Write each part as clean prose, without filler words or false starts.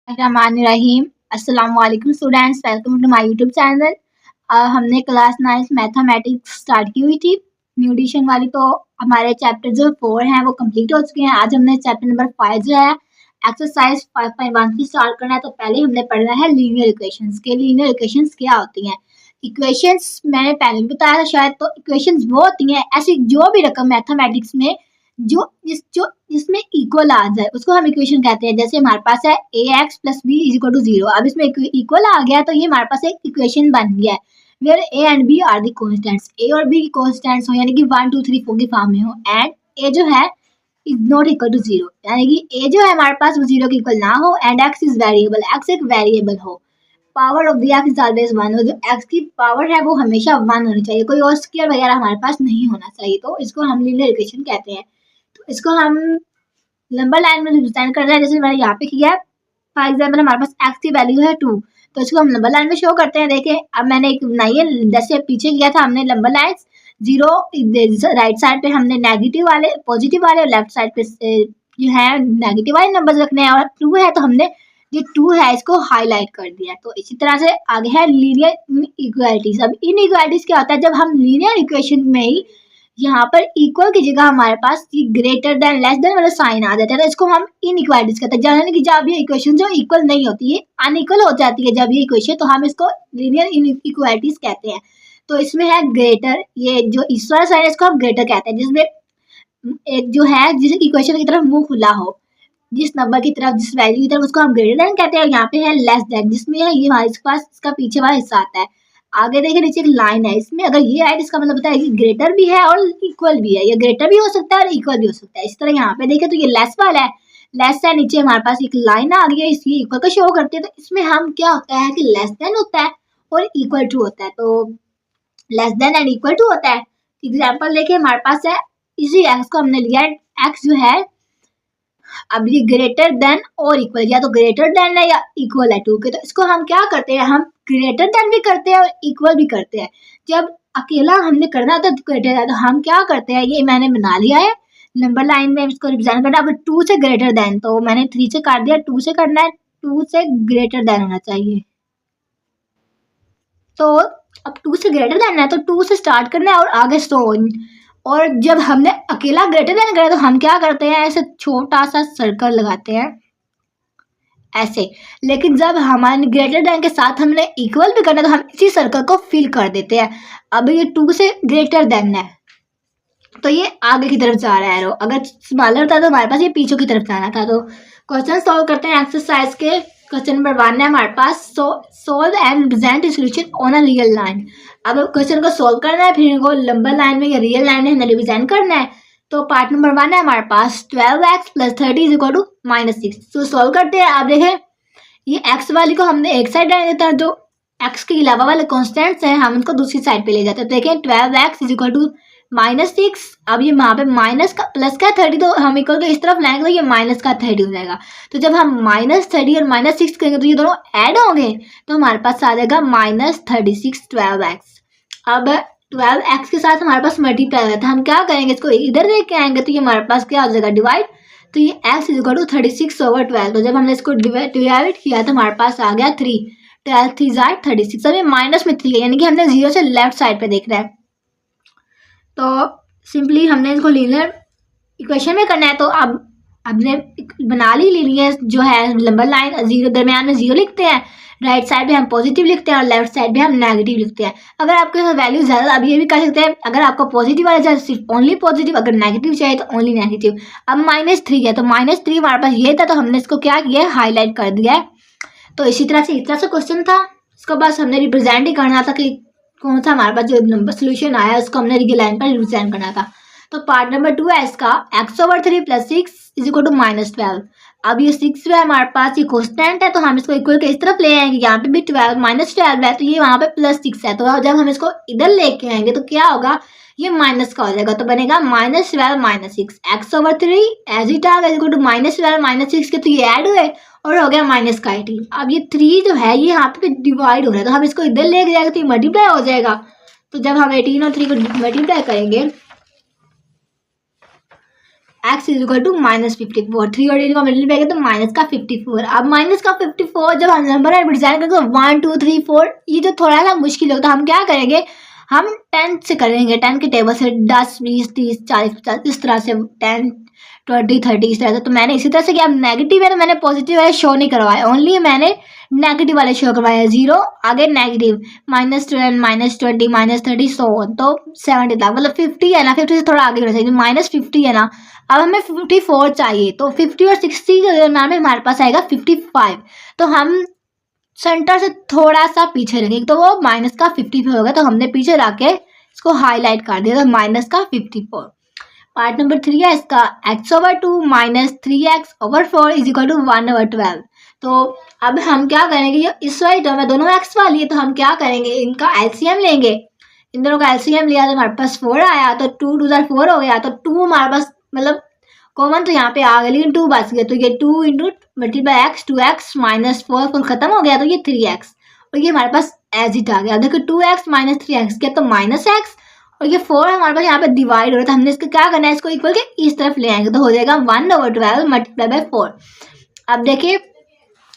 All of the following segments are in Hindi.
रहीम। अस्सलाम वालेकुम students, welcome to my YouTube channel. हमने क्लास 9 मैथमेटिक्स स्टार्ट की हुई थी न्यू एडिशन वाली, तो हमारे चैप्टर जो 4 हैं वो कंप्लीट हो चुके हैं। आज हमने चैप्टर नंबर 5 जो है एक्सरसाइज 5.1 से स्टार्ट करना है। तो पहले हमने पढ़ना है लीनियर इक्वेशंस के। लीनियर इक्वेशंस क्या होती हैं? इक्वेशंस मैंने पहले भी बताया था शायद। तो इक्वेशंस वो होती हैं ऐसी जो भी रकम मैथमेटिक्स में जो इसमें इक्वल आ जाए उसको हम इक्वेशन कहते हैं। जैसे हमारे पास है A X plus B is equal to 0। अब इसमें इक्वल आ गया तो ये हमारे पास एक इक्वेशन बन गया है where A and B are the constants. A और बी की कांस्टेंट्स हो यानी कि 1 2 3 4 की फॉर्म में हो, एंड ए जो है इज नॉट इक्वल टू 0 यानी कि ए जो है हमारे पास वो 0 के इक्वल ना हो, and x is variable, x एक वेरिएबल हो। Power of the x is always 1, और जो एक्स की पावर है वो हमेशा 1 होनी चाहिए, कोई और स्क्वायर वगैरह हमारे पास नहीं होना चाहिए। तो इसको हम लीनियर इक्वेशन कहते हैं। तो इसको हम नंबर लाइन में रिप्रेजेंट कर रहे हैं, जैसे मैंने यहाँ पे किया है। फॉर एग्जाम्पल हमारे पास एक्स की वैल्यू है 2, तो इसको हम नंबर लाइन में शो करते हैं। देखें अब मैंने एक बनाई है, जैसे पीछे किया था हमने नंबर लाइन 0 राइट साइड पे हमने नेगेटिव वाले पॉजिटिव वाले, और लेफ्ट साइड पे जो है नेगेटिव वाले नंबर रखने हैं, और 2 है तो हमने जो 2 है इसको हाईलाइट कर दिया। तो इसी तरह से आगे है लीनियर इक्वालिटीज। अब इन इक्वालिटीज क्या होता है, जब हम लीनियर इक्वेशन में ही यहाँ पर इक्वल की जगह हमारे पास ये ग्रेटर देन लेस देन वाला साइन आ जाता है, तो इसको हम इनइक्वालिटीज कहते हैं। यानी कि जब ये इक्वेशन जो इक्वल नहीं होती है, अनइक्वल हो जाती है जब ये इक्वेशन, तो हम इसको लीनियर इनइक्वालिटीज कहते हैं। तो इसमें है ग्रेटर, ये जो इस वाला साइन है इसको हम ग्रेटर कहते हैं, जिसमें एक जो है जिस इक्वेशन की तरफ मुंह खुला हो, जिस नंबर की तरफ जिस वैल्यू की तरफ, उसको हम ग्रेटर देन कहते हैं। यहाँ पे है लेस देन, जिसमें है ये हमारे पास इसका पीछे वाला हिस्सा आता है। आगे देखिए नीचे एक लाइन है, इसमें अगर ये आए इसका मतलब होता है कि ग्रेटर भी है और इक्वल भी है। ये ग्रेटर भी हो सकता है और इक्वल भी हो सकता है। इस तरह यहाँ पे देखें तो ये लेस वाला है, लेस है, नीचे हमारे पास एक लाइन आ गई है, इसलिए इक्वल का शो करते हैं। तो इसमें हम क्या होता है कि लेस देन होता है और इक्वल टू होता है। तो less than and equal to होता है। एग्जाम्पल देखिए हमारे पास है, इसी एक्स को हमने लिया है, एक्स जो है अब ये ग्रेटर देन और इक्वल, या तो ग्रेटर देन है या इक्वल है 2 के, तो इसको हम क्या करते हैं, हम ग्रेटर देन भी करते हैं और इक्वल भी करते हैं। जब अकेला हमने करना होता है ग्रेटर है, तो हम क्या करते हैं, ये मैंने बना लिया है नंबर लाइन में, इसको रिप्रेजेंट करना। अब 2 से ग्रेटर देन, तो मैंने 3 से काट दिया, 2 से करना है, 2 से ग्रेटर देन होना चाहिए। तो अब 2 से ग्रेटर देन है तो 2 से स्टार्ट करना है और आगे सो। और जब हमने अकेला ग्रेटर देन करा तो हम क्या करते हैं, ऐसे छोटा सा सर्कल लगाते हैं ऐसे। लेकिन जब हमारे ग्रेटर देन के साथ हमने इक्वल भी करना है तो हम इसी सर्कल को फिल कर देते हैं। अब ये 2 से ग्रेटर देन है तो ये आगे की तरफ जा रहा है एरो, अगर स्मॉलर था तो हमारे पास ये पीछे की तरफ जाना था। तो क्वेश्चन सॉल्व करते हैं एक्सरसाइज के। क्वेश्चन नंबर 1 है हमारे पास, solve and represent solution on a real line. अब क्वेश्चन को सोल्व करना है, फिर इनको नंबर लाइन में या रियल लाइन में हमने रिप्रेजेंट करना है। तो पार्ट नंबर 1 है हमारे पास 12x plus 30 is equal to -6। तो सोल्व करते हैं। आप देखें ये x वाली को हमने एक साइड डाल देता है, जो x के अलावा वाले कॉन्स्टेंट्स हैं हम उनको दूसरी साइड पे ले जाते हैं। तो देखें 12x इज इक्वल टू -6। अब ये वहाँ पे माइनस का प्लस का 30, तो हम इक्वल के इस तरफ लाएंगे तो ये माइनस का 30 हो जाएगा। तो जब हम -30 और -6 करेंगे तो ये दोनों ऐड होंगे, तो हमारे पास आ जाएगा -36 12x। अब 12x के साथ हमारे पास मल्टीप्लाई है, तो हम क्या करेंगे, इसको इधर लेके आएंगे तो ये हमारे पास क्या हो जाएगा, डिवाइड। तो ये x इज इक्वल टू 36/12। तो जब हमने इसको डिवाइड किया तो हमारे पास आ गया 3, 12 3 36। अब ये माइनस में 3 है यानी कि हमने 0 से लेफ्ट साइड पे देख रहा है। तो सिंपली हमने इसको लीनियर इक्वेशन में करना है। तो अब हमने बना ली लीनियर जो है नंबर लाइन, 0 दरमियान में 0 लिखते हैं, राइट साइड पे हम पॉजिटिव लिखते हैं और लेफ्ट साइड पे हम नेगेटिव लिखते हैं। अगर आपके पास वैल्यू ज़्यादा, अब ये भी कर सकते हैं, अगर आपको पॉजिटिव वाला चाहिए सिर्फ ओनली पॉजिटिव, अगर नेगेटिव चाहिए तो ओनली नेगेटिव। अब -3 है तो -3 हमारे पास ये था, तो हमने इसको क्या किया है, हाईलाइट कर दिया है। तो इसी तरह से इतना सा क्वेश्चन था, इसको बस हमने रिप्रेजेंट ही करना था कि कौन सा हमारे पास जो नंबर सोल्यूशन आया उसको हमने रियल लाइन पर रिप्रेजेंट करना था। तो पार्ट नंबर 2 है इसका, x/3 + 6 इज इक्वल टू -12। अब ये 6 जो है हमारे पास ये कांस्टेंट है, तो हम इसको इक्वल के इस तरफ ले आएंगे, यहाँ पे भी 12 -12 है तो ये वहाँ पे +6 है। तो जब हम इसको इधर लेके आएंगे तो क्या होगा, ये माइनस का हो जाएगा, तो बनेगा -12 -6 x/3 as it is equal to -12 -6 के, तो ये ऐड हुए और हो गया -18। अब ये 3 जो है ये यहाँ पे डिवाइड हो रहा है, तो हम इसको इधर लेके जाएंगे तो ये मल्टीप्लाई हो जाएगा। तो जब हम 18 और 3 को मल्टीप्लाई करेंगे, x इज इक्वल टू -54। 3 और 8 का मल्टीप्लाई करें तो माइनस का 54। अब माइनस का 54 जब हम नंबर डिजाइन करेंगे 1 2 3 4 ये जो थोड़ा सा मुश्किल होता है, हम क्या करेंगे, हम 10 से करेंगे, 10 के टेबल से 10 20 30 40 50 इस तरह से 10 20 30 इस तरह से। तो मैंने इसी तरह से किया। नेगेटिव है तो मैंने पॉजिटिव वाले शो नहीं करवाए, ओनली मैंने नेगेटिव वाले शो करवाए। 0 आगे नेगेटिव, -10 -20 -30 सो तो 70 तक, मतलब 50 है ना, 50 से थोड़ा आगे होना चाहिए, -50 है ना। अब हमें 54 चाहिए, तो 50 और 60 के दरम्यान में हमारे पास आएगा 55। तो हम सेंटर से थोड़ा सा पीछे रखेंगे तो वो माइनस का 54 होगा। तो हमने पीछे रखे इसको हाईलाइट कर दिया, तो माइनस का 54। पार्ट नंबर 3 है इसका, x/2 -3x/4 is equal to 1/12। तो अब हम क्या करेंगे, ये इस वाली टर्म में दोनों x वाली है, तो हम क्या करेंगे, इनका एलसीएम लेंगे। इन दोनों का एलसीएम लिया तो हमारे पास 4 आया, तो 2 2 4 हो गया, तो 2 हमारे पास मतलब कॉमन तो यहाँ पे आ गया, लेकिन 2 बच गया, तो ये 2 इंटू मल्टीप्लाई x 2x -4 खत्म हो गया, तो ये 3x, और ये हमारे पास एज इट आ गया। देखो 2x -3x क्या, तो -x, और ये 4 हमारे पास यहाँ पे डिवाइड हो रहा है, तो हमने इसको क्या करना है, इसको इक्वल के इस तरफ ले आएंगे, तो हो जाएगा 1/12 मल्टीप्लाई बाय 4। अब देखिए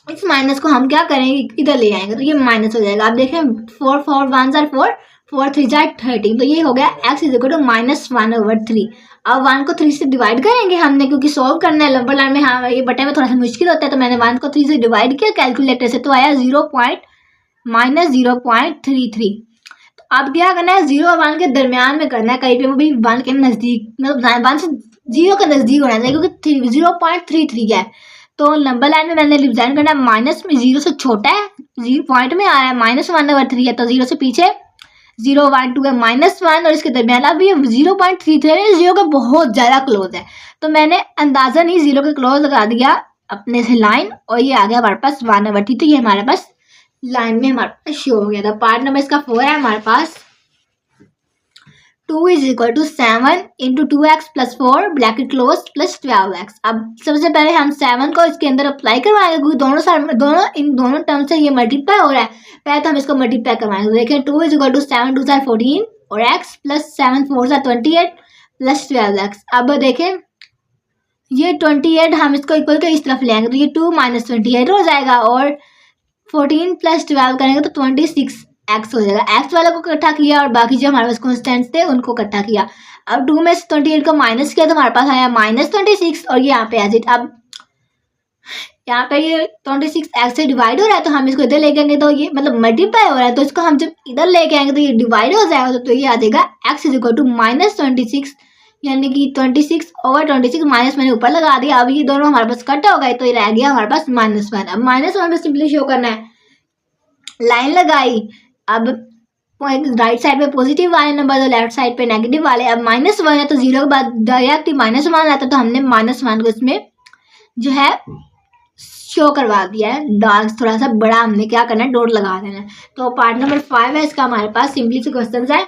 इस माइनस को हम क्या करेंगे, इधर ले आएंगे, तो ये माइनस हो जाएगा। अब देखें 4 4 1 4 4 3 13, तो ये हो गया x इज इक्वल टू -1/3। अब 1 को 3 से डिवाइड करेंगे हमने, क्योंकि सॉल्व करना है लंबर लाइन में। हाँ ये बटे में थोड़ा सा मुश्किल होता है, तो मैंने 1 को 3 से डिवाइड किया कैलकुलेटर से, तो आया -0.33। तो अब क्या करना है, 0 और 1 के दरमियान में करना है, कहीं पे वो भी 1 के नज़दीक, मतलब 1 से 0 के नज़दीक होना चाहिए, क्योंकि 0.33 है। तो नंबर लाइन में मैंने डिजाइन करना है, माइनस में 0 से छोटा है, 0 पॉइंट में आ रहा है, -1/3 है, तो 0 से पीछे 0 1 2 है, -1 और इसके दरमियान अब ये 0.33 है, 0 के बहुत ज़्यादा क्लोज है, तो मैंने अंदाजा नहीं 0 के क्लोज लगा दिया अपने से लाइन, और ये आ गया हमारे पास 1/3। तो ये हमारे पास लाइन में हमारे पास शो हो गया था। पार्ट नंबर इसका 4 है हमारे पास, 2 is equal to 7 into 2x plus 4 bracket close plus 12x। अब सबसे पहले हम 7 को इसके अंदर अप्लाई करवाएंगे, क्योंकि इन दोनों टर्म से ये मल्टीप्लाई हो रहा है। पहले तो हम इसको मल्टीप्लाई करवाएंगे, तो देखें 2 इज इक्वल टू 7 2 14 और x प्लस 7 4 28 प्लस 12x। अब देखें ये 28 हम इसको इक्वल के इस तरफ ले आएंगे, तो ये 2 - 28 हो जाएगा, और 14 प्लस 12 करेंगे तो 26 एक्स हो जाएगा। एक्स वाले को इकट्ठा किया और बाकी जो हमारे पास कॉन्स्टेंट्स थे उनको इकट्ठा किया। अब 2 में से 28 को माइनस किया तो हमारे पास आया -26, और ये यहाँ पे एज इट। अब यहाँ पे ये 26 एक्स से डिवाइड हो रहा है, तो हम इसको इधर लेके आएंगे तो ये मतलब मल्टीप्लाई हो रहा है, तो इसको हम जब इधर लेके आएंगे तो ये डिवाइड हो जाएगा, तो ये आ जाएगा x इज इक्वल टू -26, यानी कि 26/26 माइनस मैंने ऊपर लगा दिया। अब ये दोनों हमारे पास कट हो गए, तो ये रह गया हमारे पास -1। अब -1 में सिंपली शो करना है, लाइन लगाई। अब राइट साइड पे पॉजिटिव वाले नंबर, तो लेफ्ट साइड पे नेगेटिव वाले। अब -1 है तो 0 के बाद डायरेक्ट -1 आता, तो हमने -1 को इसमें जो है शो करवा दिया है डार्क, थोड़ा सा बड़ा हमने क्या करना है, डॉट लगा देना है। तो पार्ट नंबर 5 है इसका हमारे पास, सिंपली से क्वेश्चन है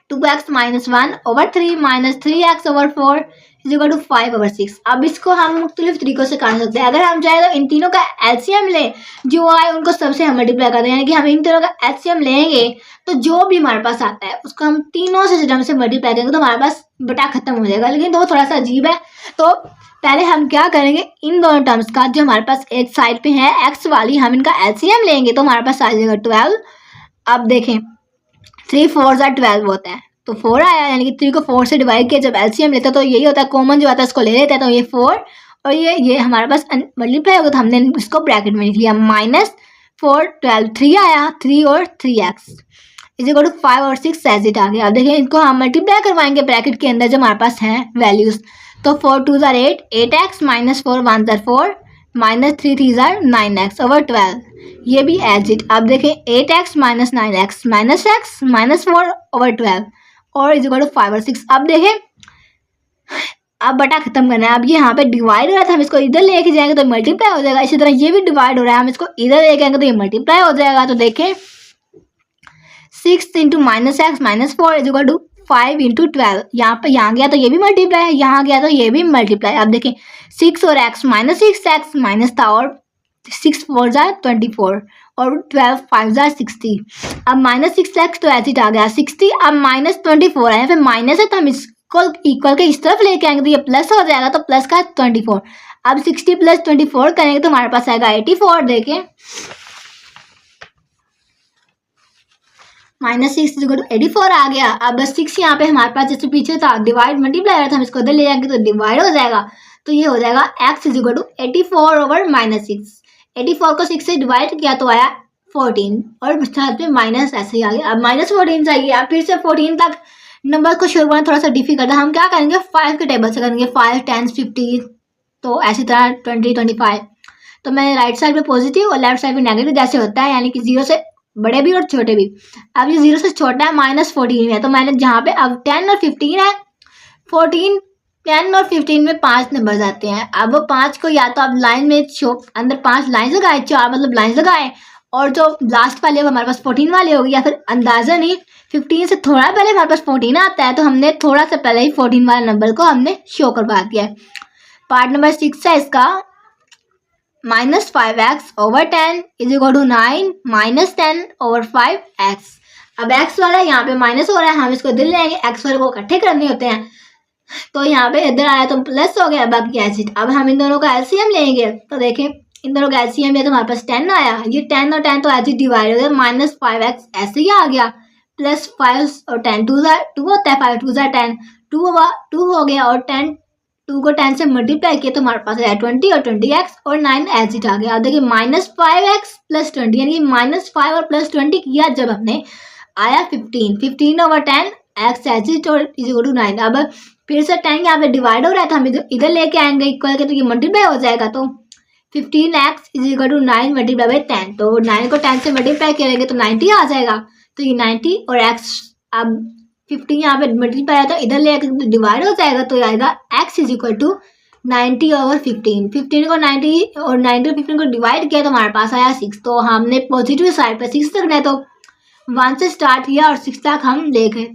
2x - 1/3 -3x/4 is equal to 5/6। अब इसको हम मुख्तलिफ तरीकों से कर सकते हैं। अगर हम चाहे तो इन तीनों का एलसीएम लें, जो आए उनको सबसे हम मल्टीप्लाई कर दें, यानी कि हम इन तीनों का एलसीएम लेंगे तो जो भी हमारे पास आता है उसको हम तीनों से टर्म से मल्टीप्लाई करेंगे, तो हमारे पास बटा खत्म हो जाएगा। लेकिन तो थोड़ा सा अजीब है, तो पहले हम क्या करेंगे, इन दोनों टर्म्स का जो हमारे पास एक साइड पे है एक्स वाली, हम इनका एलसीएम लेंगे तो हमारे पास आ जाएगा 12। अब देखें 3 4 12 होता है, तो 4 आया, यानी कि 3 को 4 से डिवाइड किया। जब एलसीएम लेते हैं तो यही होता है, कॉमन जो आता है उसको ले लेते हैं, तो ये 4 और ये हमारे पास मल्टीप्लाई होगा, तो हमने इसको ब्रैकेट में लिख लिया। -4 12 3 आया, 3 और 3x इज इक्वल टू 5 और 6 एज इट आ गया। अब देखिए इनको हम मल्टीप्लाई करवाएंगे ब्रैकेट के अंदर जो हमारे पास है वैल्यूज, तो 4 2 8 8x -4 1 4 -3 3 9x/12, ये भी एज इट। अब देखें 8x - 9x -x -4/12 और इज इक्वल टू 5 और 6। अब देखें अब बटा खत्म करना है। अब ये यहाँ पे डिवाइड हो रहा था, हम इसको इधर लेके जाएंगे तो मल्टीप्लाई हो जाएगा। इसी तरह ये भी डिवाइड हो रहा है, हम इसको इधर लेके आएंगे तो ये मल्टीप्लाई हो जाएगा। तो देखें 6 × -x -4 इज इक्वल टू 5 × 12। यहाँ गया तो ये भी मल्टीप्लाई है, यहाँ गया तो ये भी मल्टीप्लाई। अब देखें 6 और x -6x माइनस था, और 6 4 24 और 12 5 60। अब -6x तो ऐसे आ गया 60। अब -24 है, फिर माइनस है तो हम इसको इक्वल के इस तरफ लेके आएंगे तो ये प्लस हो जाएगा, तो प्लस का 24। अब 60 प्लस 24 करेंगे तो हमारे पास आएगा 84। देखें -6 आ गया। अब 6 यहाँ पे हमारे पास जैसे पीछे था डिवाइड मल्टीप्लाई था, हम इसको उधर ले जाएंगे तो डिवाइड हो जाएगा, तो ये हो जाएगा x = 84 ओवर -6। 84 को 6 से डिवाइड किया तो आया 14 और साथ में माइनस ऐसे ही आ गया। अब -14 चाहिए। अब फिर से 14 तक नंबर को शुरू करना थोड़ा सा डिफिकल्ट है, हम क्या करेंगे 5 के टेबल से करेंगे, 5 10 50, तो ऐसी तरह 20 25। तो मैंने राइट साइड पे पॉजिटिव और लेफ्ट साइड पे नेगेटिव जैसे होता है, यानी कि 0 से बड़े भी और छोटे भी। अब ये 0 से छोटा है -14 है, तो मैंने जहाँ पे अब 10 और 15 है, 14 10 और 15 में 5 नंबर आते हैं। अब वो 5 को या तो आप लाइन में अंदर 5 लाइन लगाए, 4 मतलब लाइन लगाए, और जो लास्ट वाले वो हमारे पास 14 वाले होगी, या फिर अंदाजा नहीं 15 से थोड़ा पहले हमारे पास 14 आता है, तो हमने थोड़ा सा पहले ही 14 वाले नंबर को हमने शो करवा दिया है। पार्ट नंबर 6 है इसका, -5x ओवर 10 = 9 -10 ओवर 5x। अब x वाला यहाँ पे माइनस हो रहा है, हम इसको इधर ले आएंगे, x वाले को इकट्ठे करने होते हैं, तो यहाँ पे इधर आया तो प्लस हो गया, बाकी एसिड। अब हम इन दोनों का एलसीएम लेंगे, तो देखें इन दोनों का एलसीएम लिया तो हमारे पास 10 आया। ये 10 और 10 तो ऐसे डिवाइड हो गया, -5x ऐसे ही आ गया, +5 और 10 2 होता है, 5 2 10 2 हो गया, और 2 को 10 से मल्टीप्लाई किया तो हमारे पास आया 20 और 20x और 9 एसिड आ गया। अब देखिए -5x + 20, यानी -5 और +20 किया जब हमने आया 15 ओवर 10 x एसिड और = 9। अब फिर से 10 यहाँ पे डिवाइड हो रहा था, हम इधर लेके आएंगे इक्वल के, तो ये मल्टीप्लाई हो जाएगा, तो 15x = 9 मल्टीप्लाई बाई 10, तो 9 को 10 से मल्टीप्लाई करेंगे तो 90 आ जाएगा, तो ये 90 और x अब 15 यहाँ पे मल्टीप्लाई आया तो इधर ले आकर डिवाइड हो जाएगा, तो आएगा x = 90 ओवर 15। 15 को 90 और 90 और 15 को डिवाइड किया तो हमारे पास आया 6। तो हमने पॉजिटिव साइड पे 6 रखना है, तो 1 से स्टार्ट किया और 6 तक हम ले गए,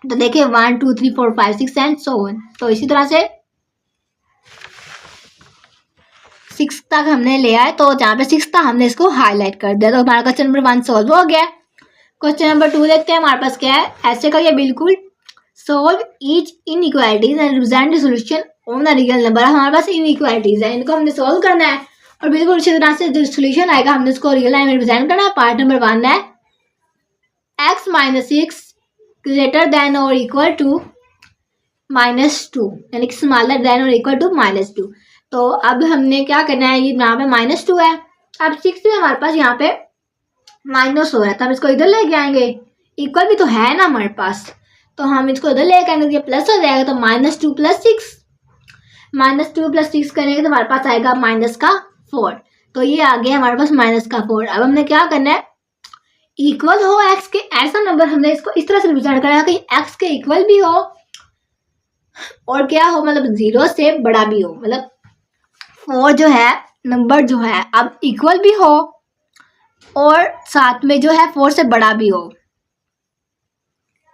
तो देखिए 1 2 3 4 5 6 एंड सो ऑन। तो इसी तरह से 6 तक हमने ले आए, तो जहाँ पे 6 था हमने इसको हाईलाइट कर दिया, तो हमारा क्वेश्चन नंबर 1 सॉल्व हो गया। क्वेश्चन नंबर 2 देखते हैं हमारे पास क्या है। ऐसे करिए बिल्कुल, solve each inequalities and represent the solution on the real number. हमारे पास इनइक्वालिटीज है, इनको हमने सॉल्व करना है, और बिल्कुल इसी तरह से जो सॉल्यूशन आएगा हमने उसको रियल लाइन में रिप्रेजेंट करना है। पार्ट नंबर 1 है x - 6 greater then or equal to -2, यानी कि smaller than or equal to -2। तो अब हमने क्या करना है, ये यहाँ पे -2 है, अब 6 में हमारे पास यहाँ पे माइनस हो रहा है, तो हम इसको इधर लेके आएंगे, इक्वल भी तो है ना हमारे पास, तो हम इसको इधर लेके आएंगे, ये प्लस हो जाएगा, तो -2 + 6 -2 + 6 करेंगे तो हमारे पास आएगा -4। तो ये आ गया हमारे पास -4। अब हमने क्या करना है, इक्वल हो x के ऐसा नंबर हमने इसको इस तरह से रिप्रेजेंट करना है कि x के इक्वल भी हो और क्या हो, मतलब 0 से बड़ा भी हो, मतलब 4 जो है नंबर जो है अब इक्वल भी हो और साथ में जो है 4 से बड़ा भी हो।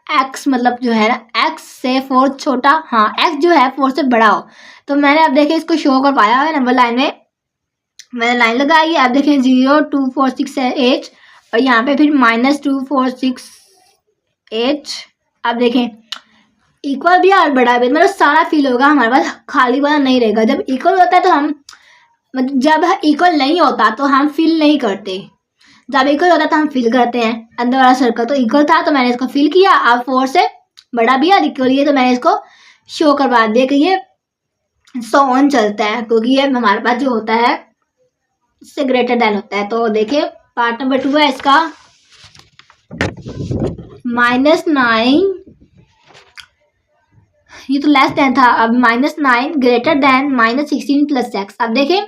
x मतलब जो है ना, x से 4 छोटा, हाँ x जो है 4 से बड़ा हो। तो मैंने अब देखे इसको शो कर पाया है नंबर लाइन में, मैंने लाइन लगाई है। अब देखें 0 2 4 6 8 और यहाँ पे फिर -2 4 6 8। अब देखें इक्वल भी और बड़ा भी, मतलब सारा फिल होगा हमारे पास, खाली वाला नहीं रहेगा। जब इक्वल होता है तो हम, मतलब जब इक्वल नहीं होता तो हम फिल नहीं करते, जब इक्वल होता है तो हम फिल करते हैं। अंदर वाला सर्कल तो इक्वल था तो मैंने इसको फिल किया, अब 4 से बड़ा भी और इक्वल है तो मैंने इसको शो करवा दिया कि ये सो ऑन चलता है, क्योंकि ये हमारे पास जो होता है इससे ग्रेटर देन होता है। तो देखिए पार्ट नंबर 2 है इसका, -9, ये तो लेस देन था, अब -9 ग्रेटर देन -16 + x। अब देखें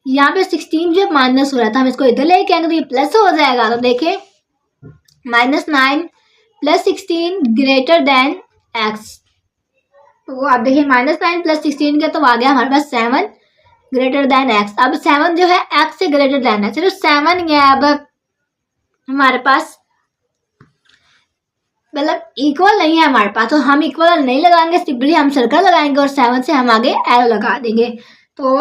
यहाँ पे 16 जो माइनस हो रहा था, हम इसको इधर लेके आएंगे तो ये प्लस हो जाएगा। तो देखिए -9 + 16 ग्रेटर देन x। तो आप देखिए -9 + 16 के तो आ गया हमारे पास 7 ग्रेटर देन x। अब 7 जो है x से ग्रेटर देन है, सिर्फ 7 ही है। अब हमारे पास मतलब इक्वल नहीं है हमारे पास, तो हम इक्वल नहीं लगाएंगे, सिंपली हम सर्कल लगाएंगे और 7 से हम आगे एरो लगा देंगे। तो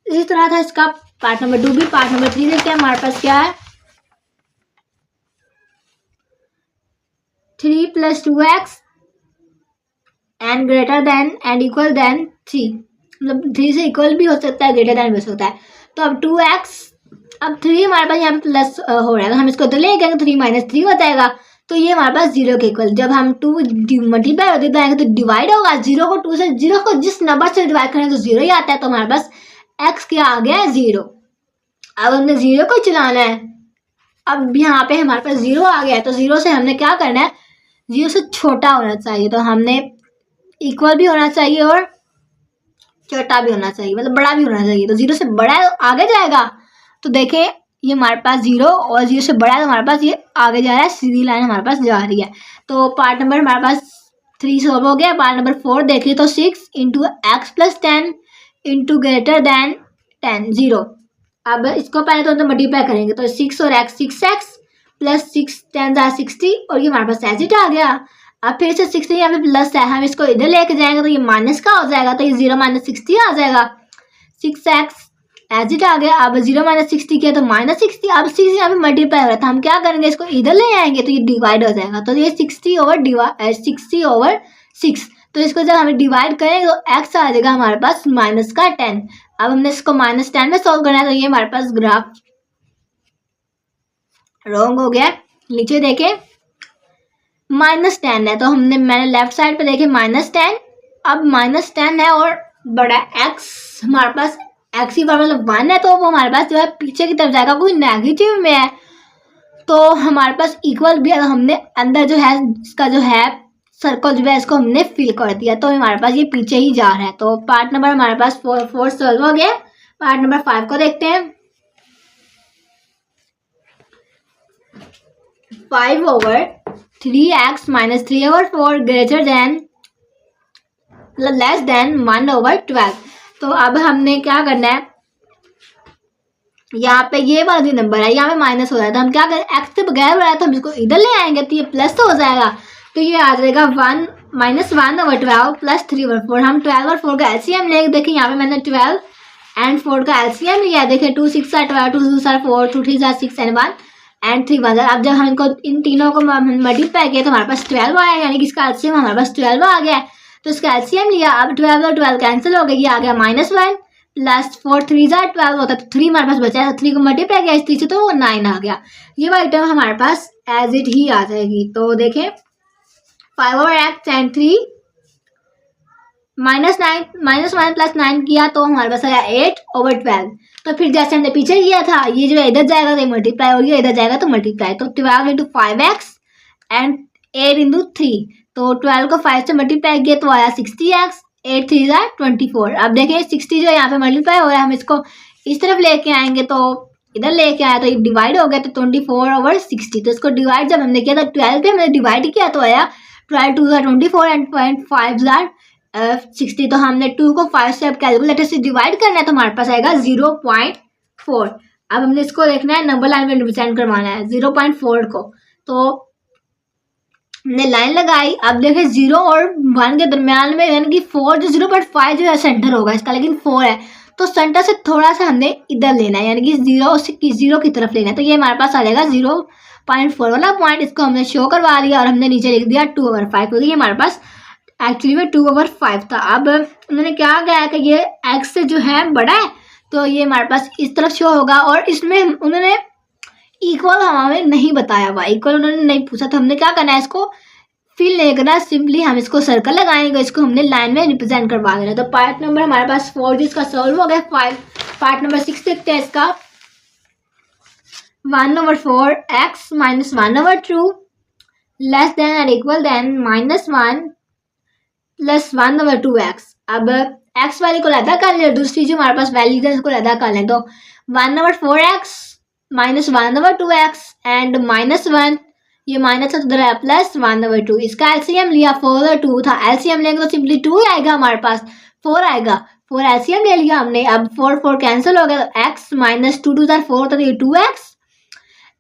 इसी तरह था इसका पार्ट नंबर 2 भी। पार्ट नंबर 3 देखते हैं हमारे पास क्या है, 3 + 2x and greater than and equal than 3, मतलब 3 से इक्वल भी हो सकता है, ग्रेटर देन भी हो सकता है। तो अब 2x, अब 3 हमारे पास यहाँ पे प्लस हो रहा है तो हम इसको इधर ले जाएंगे, 3 माइनस 3 हो जाएगा, तो ये हमारे पास 0 के इक्वल। जब हम 2 मल्टीप्लाई होते जाएंगे तो डिवाइड होगा, 0 को 2 से, 0 को जिस नंबर से डिवाइड करें तो 0 ही आता है, तो हमारे पास x क्या आ गया है 0। अब हमने 0 को चलाना है, अब यहाँ पे हमारे पास 0 आ गया है, तो 0 से हमने क्या करना है, 0 से छोटा होना चाहिए, तो हमने इक्वल भी होना चाहिए और छोटा भी होना चाहिए, मतलब बड़ा भी होना चाहिए। तो 0 से बड़ा आगे जाएगा, तो देखें ये हमारे पास 0 और 0 से बड़ा है तो हमारे पास ये आगे जा रहा है, सीधी लाइन हमारे पास जा रही है। तो पार्ट नंबर हमारे पास 3 सॉल्व हो गया। पार्ट नंबर 4 देखिए, तो 6 into x plus 10 into greater than 10 0। अब इसको पहले तो मल्टीप्लाई करेंगे, तो 6 और x 6x प्लस 6 10 60, और ये हमारे पास एज इट आ गया। अब फिर से 60 यहाँ पे प्लस है, हम इसको इधर लेके जाएंगे तो ये माइनस का हो जाएगा, तो ये 0 माइनस 60 आ जाएगा। 6x एज इट आ गया। अब 0 माइनस 60 किया तो माइनस 60, अब 6 यहाँ पे मल्टीप्लाई हो रहा था, हम क्या करेंगे, इसको इधर ले आएंगे तो ये डिवाइड हो जाएगा, तो ये 60 ओवर 6, तो इसको जब हमें डिवाइड करेंगे तो x आ जाएगा हमारे पास माइनस का 10। अब हमने इसको माइनस 10 में सॉल्व करना है, तो ये हमारे पास ग्राफ रॉन्ग हो गया। नीचे देखें माइनस 10 है, तो मैंने लेफ्ट साइड पे देखे माइनस 10, अब माइनस 10 है और बड़ा x हमारे पास x की पावर मतलब 1 है, तो वो हमारे पास जो है पीछे की तरफ जाएगा, कोई नेगेटिव में है, तो हमारे पास इक्वल भी है, तो हमने अंदर जो है इसका जो है सर्कल जो है इसको हमने फिल कर दिया, तो हमारे पास ये पीछे ही जा रहा है। तो पार्ट नंबर हमारे पास 4 सॉल्व हो गया। पार्ट नंबर 5 को देखते हैं। 5 over 3x minus 3 over 4 greater than less than 1 over 12। तो अब हमने क्या करना है, यहाँ पे ये वाला जो नंबर है यहाँ पे माइनस हो रहा है, तो हम क्या करें, x से बगैर हो रहा है तो हम इसको इधर ले आएंगे, तो ये प्लस हो जाएगा, तो ये आ जाएगा 1 माइनस 1 ओवर 12 प्लस 3 ओवर 4। हम 12 और 4 का एलसीएम लेंगे, देखिए यहाँ पे मैंने 12 एंड 4 का एलसीएम लिया, देखिए 2 6 are 12, 2 2 are 4, 2 3 are 6 and 1 and 3 1। अब जब हम इनको इन तीनों को मल्टीप्लाई किया तो हमारे पास 12 आया, यानी कि इसका एलसीएम हमारे पास 12 आ गया है, तो इसका एलसीएम लिया। अब 12 और 12 कैंसिल हो गया, ये आ गया -1 प्लस 4 3 12 होता है, तो 3 हमारे पास बचा है, 3 को मल्टीप्लाई किया इस 3 से तो वो 9 आ गया। ये वाली टर्म हमारे पास एज इट ही आ जाएगी। तो देखें 5 ओवर x एंड 3 -1 प्लस 9 किया तो हमारे पास आया 8 ओवर 12। तो फिर जैसे हमने पीछे किया था, ये जो है इधर जाएगा तो ये मल्टीप्लाई हो गया, इधर जाएगा तो मल्टीप्लाई, तो 12 इंटू 5x एंड 8 इंटू 3, तो 12 को 5 से मल्टीप्लाई किया तो आया 60x, 8 3 are 24। अब देखिए 60 जो यहाँ पे मल्टीप्लाई हो रहा है, हम इसको इस तरफ लेके आएंगे तो इधर लेके आया तो ये डिवाइड हो गया, तो 24 ओवर 60। तो इसको डिवाइड जब हमने किया था 12 पे हमने डिवाइड किया तो आया 12 2 are 24 एंड 5 are 60। तो हमने 2 को 5 से अब कैलकुलेटर से डिवाइड करना है तो हमारे पास आएगा 0.4। अब हमने इसको देखना है, नंबर लाइन में रिप्रेजेंट करवाना है 0.4 को, तो हमने लाइन लगाई। अब देखें 0 और 1 के दरम्यान में यानी कि 4 जो 0.5 जो है सेंटर होगा इसका, लेकिन 4 है तो सेंटर से थोड़ा सा हमने इधर लेना है, यानी कि 0 की तरफ लेना है, तो ये हमारे पास आ जाएगा 0.4 वाला पॉइंट। इसको हमने शो करवा दिया और हमने नीचे लिख दिया 2 ओवर 5, क्योंकि ये हमारे पास एक्चुअली में 2 ओवर 5 था। अब उन्होंने क्या कहा कि ये x से जो है बड़ा है, तो ये हमारे पास इस तरफ शो होगा, और इसमें उन्होंने इक्वल हमें नहीं बताया हुआ, इक्वल उन्होंने नहीं पूछा, तो हमने क्या करना है, इसको फिल नहीं करना, सिंपली हम इसको सर्कल लगाएंगे, इसको हमने लाइन में रिप्रेजेंट करवा देना। तो पार्ट नंबर हमारे पास 4 जिसका सॉल्व हो गया। 5 पार्ट नंबर 6 देखते हैं इसका। 1 over 4 x minus 1 over 2 less than or equal than -1 plus 1 over 2x। अब x वाली को अलग कर लें, दूसरी जो हमारे पास वैल्यूज है उसको अलग कर लें, तो 1 over 4x minus 1 over 2x and -1, ये माइनस उधर है प्लस 1 ओवर 2। इसका एलसीएम लिया, 4 और 2 था, एलसीएम लेंगे तो सिंपली 2 आएगा, हमारे पास 4 आएगा, 4 एलसीएम ले लिया हमने। अब 4 4 कैंसिल हो गया, तो x माइनस 2 2 4, तो ये 2x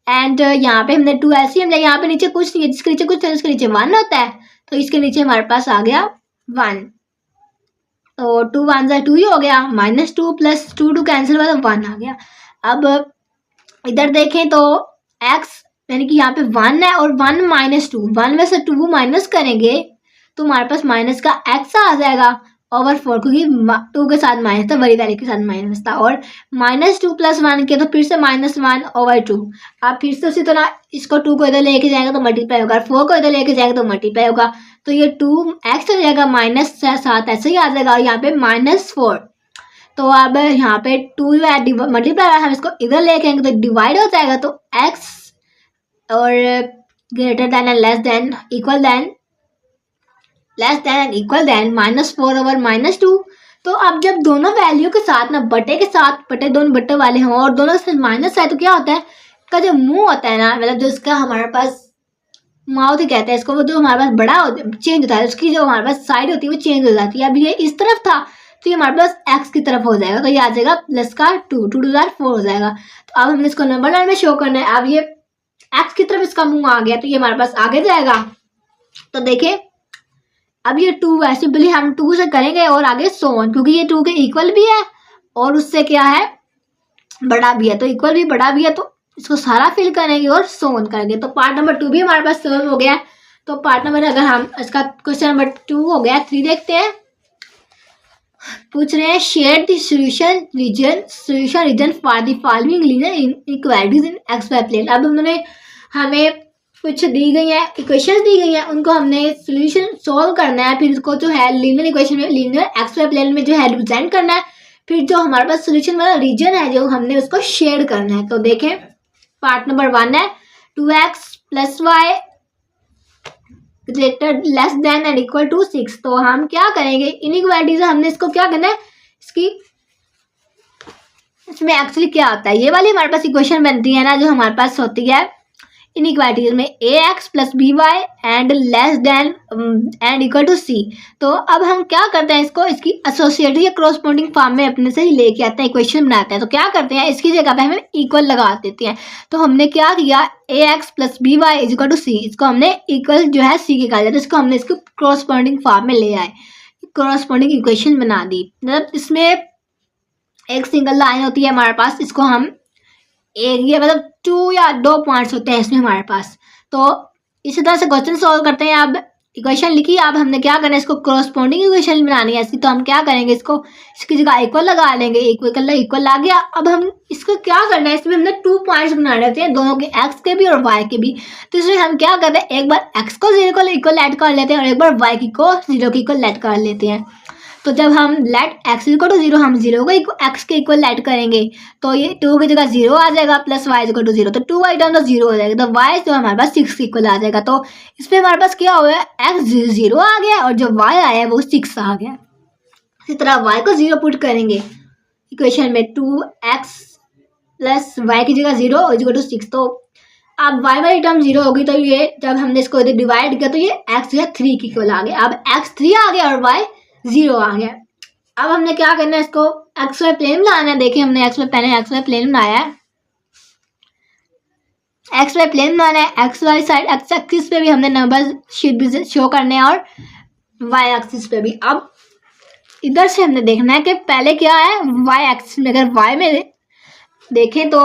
एंड यहाँ पे हमने 2 एलसीएम लिया, यहाँ पे नीचे कुछ नहीं है, जिसके नीचे कुछ है उसके नीचे 1 होता है, तो इसके नीचे हमारे पास आ गया 1, तो 2 1 2 ही हो गया, -2 प्लस 2 2 कैंसिल हुआ तो 1 आ गया। अब इधर देखें तो x यानी कि यहाँ पे 1 है और 1 -2, 1 में से 2 माइनस करेंगे तो हमारे पास माइनस का एक्स आ जाएगा ओवर 4, क्योंकि 2 के साथ माइनस था, बड़ी वैल्यू के साथ माइनस था। और -2 + 1 किया तो फिर से -1 ओवर 2। आप फिर से उसी तरह इसको 2 को इधर लेके जाएगा तो मल्टीप्लाई होगा, 4 को इधर लेके जाएगा तो मल्टीप्लाई होगा। तो ये 2x हो जाएगा, -7 ऐसे ही आ जाएगा, और यहाँ पे -4। तो अब यहाँ पे 2 मल्टीप्लाई, हम इसको इधर लेके आएंगे तो डिवाइड हो जाएगा। तो x और greater than and less than equal than -4 over -2। तो अब जब दोनों वैल्यू के साथ ना बटे के साथ बटे, दोनों बटे वाले हों और दोनों से माइनस है, तो क्या होता है, इसका जो मुंह होता है ना, मतलब जो इसका हमारे पास माउथ ही कहते हैं इसको, वो जो हमारे पास बड़ा चेंज होता है, उसकी जो हमारे पास साइड होती है वो चेंज हो जाती है। अब ये इस तरफ था तो ये हमारे पास x की तरफ हो जाएगा, तो ये आ जाएगा प्लस का 2 2 4 हो जाएगा। तो अब हमने इसको नंबर लाइन में शो करना है। अब ये x की तरफ इसका मुंह आ गया तो ये हमारे पास आगे जाएगा। तो देखें अब ये 2 है, सिंपली हम 2 से करेंगे और आगे सो ऑन, क्योंकि ये 2 के इक्वल भी है और उससे क्या है, बड़ा भी है, तो इक्वल भी बड़ा भी है, तो इसको सारा फिल करेंगे और सो ऑन करेंगे। तो पार्ट नंबर 2 भी हमारे पास सॉल्व हो गया है। तो पार्ट नंबर, अगर हम इसका क्वेश्चन नंबर 2 हो गया, 3 देखते हैं। पूछ रहे हैं share the solution region for the following linear inequalities in x y plane. अब उन्होंने हमें कुछ दी गई है, इक्वेशंस दी गई है, उनको हमने सॉल्यूशन सॉल्व करना है, फिर उसको जो है लीनियर इक्वेशन में, लीनियर एक्स वाई प्लेन में जो है रिप्रेजेंट करना है, फिर जो हमारे पास सॉल्यूशन वाला रीजन है जो हमने उसको शेयर करना है। तो देखें पार्ट नंबर 1 है 2x + y greater less than and equal to 6। तो हम क्या करेंगे, इनइक्वालिटी से हमने इसको क्या करना है, इसमें एक्चुअली क्या होता है, ये वाली हमारे पास इक्वेशन बनती है ना, जो हमारे पास होती है इनइक्वालिटीज में ax + by and less than and equal to c। तो अब हम क्या करते हैं, इसको इसकी एसोसिएटिव या क्रॉसपोंडिंग फॉर्म में अपने से ही लेके आते हैं, इक्वेशन बनाते हैं। तो क्या करते हैं, इसकी जगह पे हम इक्वल लगा देते हैं। तो हमने क्या किया, ax + by = c, इसको हमने इक्वल जो है c के कहा जाता है, इसको हमने इसको क्रॉसपोंडिंग फॉर्म में ले आए, क्रॉसपोंडिंग इक्वेशन बना दी। मतलब इसमें एक सिंगल लाइन होती है हमारे पास, इसको हम ये मतलब 2 या 2 पॉइंट्स होते हैं इसमें हमारे पास। तो इसी तरह से क्वेश्चन सॉल्व करते हैं। अब इक्वेशन लिखी, अब हमने क्या करना है, इसको क्रॉसपोंडिंग इक्वेशन बनानी है इसकी। तो हम क्या करेंगे, इसको इसकी जगह इक्वल लगा लेंगे, इक्वल आ गया। अब हम इसको क्या करना है, इसमें हमने 2 पॉइंट्स बनाने होते हैं, दोनों के एक्स के भी और वाई के भी। तो इसमें हम क्या करते हैं, एक बार एक्स को 0 को इक्वल ऐड कर लेते हैं और एक बार वाई को 0 के इक्वल ऐड कर लेते हैं। तो जब हम लेट x = 0, हम 0 को x के इक्वल ऐड करेंगे, तो ये 2 की जगह 0 आ जाएगा, प्लस y = 0, तो 2y टर्म तो 0 हो जाएगा। तो y जो हमारे पास 6 के इक्वल आ जाएगा। तो इसमें हमारे पास क्या हुआ है, x 0 आ गया और जो y आया है वो 6 आ गया। इसी तरह y को 0 पुट करेंगे इक्वेशन में, 2x + y की जगह 0 = 6। तो अब y वाली टर्म 0 होगी, तो ये जब हमने इसको इधर डिवाइड किया तो ये x जो है 3 के इक्वल आ गया। अब x 3 आ गया और y 0 आ गया। अब हमने क्या करना है, इसको एक्स वाई प्लेन बनाना है। देखिए हमने एक्स वाई प्लेन बनाया है, एक्स वाई प्लेन बनाना है। X y side x axis पे भी हमने नंबर शीट भी शो करने हैं और वाई एक्सिस पे भी। अब इधर से हमने देखना है कि पहले क्या है, वाई एक्सिस में अगर वाई में देखें तो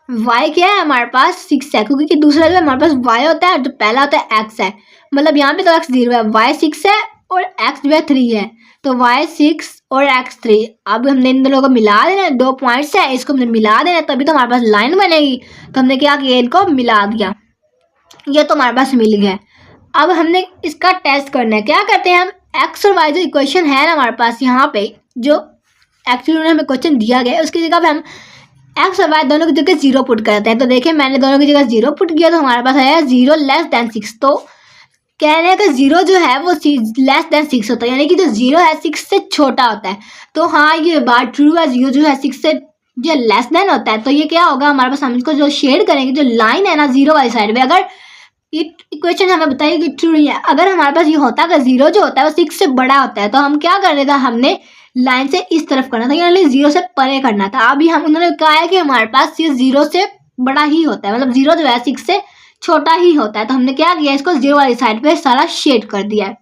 वाई क्या है हमारे पास 6 है, क्योंकि दूसरा जो हमारे पास वाई होता है, जो पहला होता है एक्स है, मतलब यहाँ पे तो एक्स 0 है, वाई 6 है और एक्स जो है 3 है। तो y 6 और x 3। अब हमने इन दोनों को मिला देना है, 2 पॉइंट्स है, इसको हमने मिला देना है, तभी तो हमारे पास लाइन बनेगी। तो हमने क्या किया, इनको मिला दिया, ये तो हमारे पास मिल गया। अब हमने इसका टेस्ट करना है। क्या करते हैं हम, x और y जो इक्वेशन है ना हमारे पास यहाँ पे, जो एक्चुअली उन्होंने हमें क्वेश्चन दिया गया है, उसकी जगह पे हम x और y दोनों की जगह 0 पुट करते हैं। तो देखिए मैंने दोनों की जगह 0 पुट किया, तो हमारे पास आया 0 लेस देन 6। तो कहने हैं कि 0 जो है वो लेस देन 6 होता है, यानी कि जो 0 है 6 से छोटा होता है। तो हाँ ये बात ट्रू है, 0 जो है 6 से जो लेस देन होता है। तो ये क्या होगा हमारे पास, हम इसको जो शेड करेंगे, जो लाइन है ना 0 वाली साइड में, अगर ये इक्वेशन हमें बताइए कि ट्रू नहीं है, अगर हमारे पास ये होता है 0 जो होता है वो 6 से बड़ा होता है, तो हम क्या करना था, हमने लाइन से इस तरफ करना था, यानी 0 से परे करना था। अभी हम उन्होंने कहा है कि हमारे पास ये 0 से बड़ा ही होता है, मतलब 0 जो है 6 से छोटा ही होता है। तो हमने क्या किया, इसको 0 वाली साइड पे सारा शेड कर दिया है।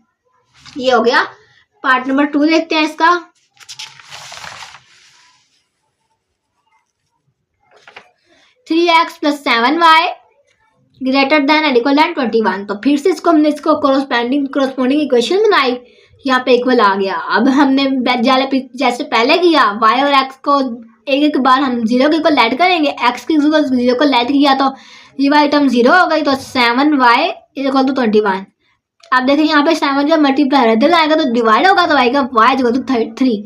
ये हो गया। पार्ट नंबर 2 देखते हैं इसका। 3x + 7y greater than and equal than 21। तो फिर से इसको हमने इसको कोरोस्पोंडिंग इक्वेशन बनाई, यहाँ पे इक्वल आ गया। अब हमने जैसे पहले किया y और x को एक एक बार हम 0 के इक्वल ऐड करेंगे, x के इक्वल 0 को ऐड किया तो ये वाली टर्म 0 हो गई, तो 7y इक्वल टू 21। अब देखिए यहाँ पे 7 जब मल्टीप्लाई इधर आएगा तो डिवाइड होगा, तो आएगा y इक्वल टू 3,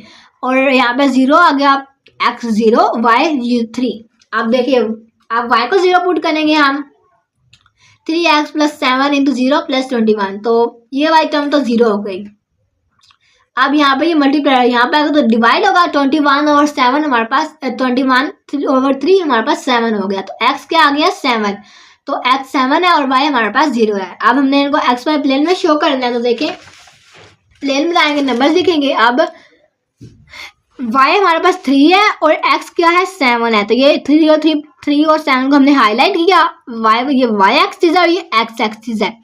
और यहाँ पे 0 आ गया, x 0 y 3। अब देखिए अब y को 0 पुट करेंगे हम, 3x प्लस 7 इंटू 0 प्लस 21, तो ये वाली टर्म तो 0 हो गई। अब यहाँ पे ये मल्टीप्लाई यहाँ पे आएगा तो डिवाइड होगा, 21 ओवर 7 हमारे पास 21 ओवर 3 हमारे पास 7 हो गया, तो x क्या आ गया 7, तो x 7 है और y हमारे पास 0 है। अब हमने इनको x y प्लेन में शो करना है, तो देखें प्लेन में लाएंगे नंबर्स दिखेंगे। अब y हमारे पास 3 है और x क्या है 7 है, तो ये 3 और 7 को हमने हाईलाइट किया, ये y एक्सिस है और ये x एक्सिस है।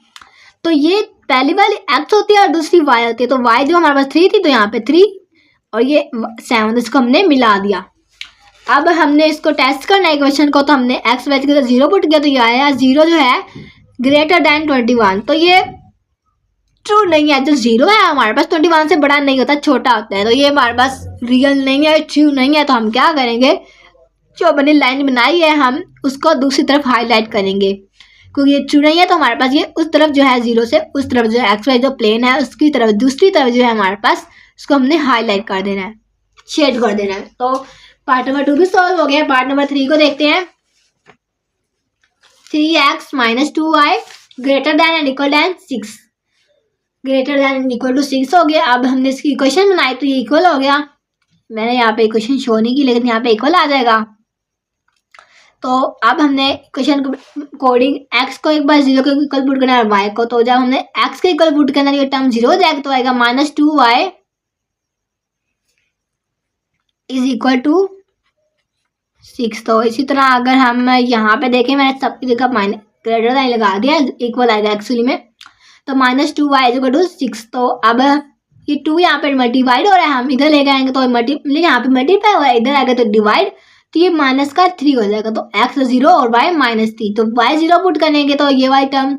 तो ये पहली वाली x होती है और दूसरी y होती है, तो y जो हमारे पास 3 थी तो यहाँ पे 3 और ये 7, इसको हमने मिला दिया। अब हमने इसको टेस्ट करना है इक्वेशन को, तो हमने x y के 0 पुट किया, तो ये आया 0 जो है ग्रेटर देन 21, तो ये ट्रू नहीं है। जो 0 है हमारे पास 21 से बड़ा नहीं होता, छोटा होता है, तो ये हमारे पास रियल नहीं है, ट्रू नहीं है। तो हम क्या करेंगे, जो बनी लाइन बनाई है हम उसको दूसरी तरफ हाईलाइट करेंगे, क्योंकि ये ट्रू नहीं है तो हमारे पास ये उस तरफ जो है 0 से उस तरफ जो है एक्स वाई जो प्लेन है उसकी तरफ दूसरी तरफ जो है हमारे पास उसको हमने हाईलाइट कर देना है, शेड कर देना है। तो पार्ट नंबर 2 भी सॉल्व हो गया। पार्ट नंबर 3 को देखते हैं। 3x minus 2y greater than and equal than 6, greater than and equal to 6 हो गया। अब हमने इसकी इक्वेशन बनाई तो ये इक्वल हो गया। मैंने यहाँ पे इक्वेशन शो नहीं की, लेकिन यहाँ पे इक्वल आ जाएगा। तो अब हमने इक्वेशन कोडिंग x को एक बार 0 के इक्वल पुट करना है और y को, तो जब हमने x के इक्वल पुट करना है ये टर्म 0 हो जाएगा, तो आएगा minus 2y is equal to 6। तो इसी तरह अगर हम यहाँ पे देखें, मैंने सबकी जगह माइनस ग्रेटर देन लगा दिया, इक्वल आएगा एक्चुअली में, तो minus 2y is equal to 6। तो अब ये 2 यहाँ पे मल्टीप्लाइड हो रहा है, हम इधर ले जाएंगे तो यहाँ पे मल्टीप्लाई हो रहा है, इधर आएगा तो डिवाइड, तो ये माइनस का 3 हो जाएगा, तो x 0 और y माइनस 3, तो y 0 पुट करेंगे तो ये वाली टर्म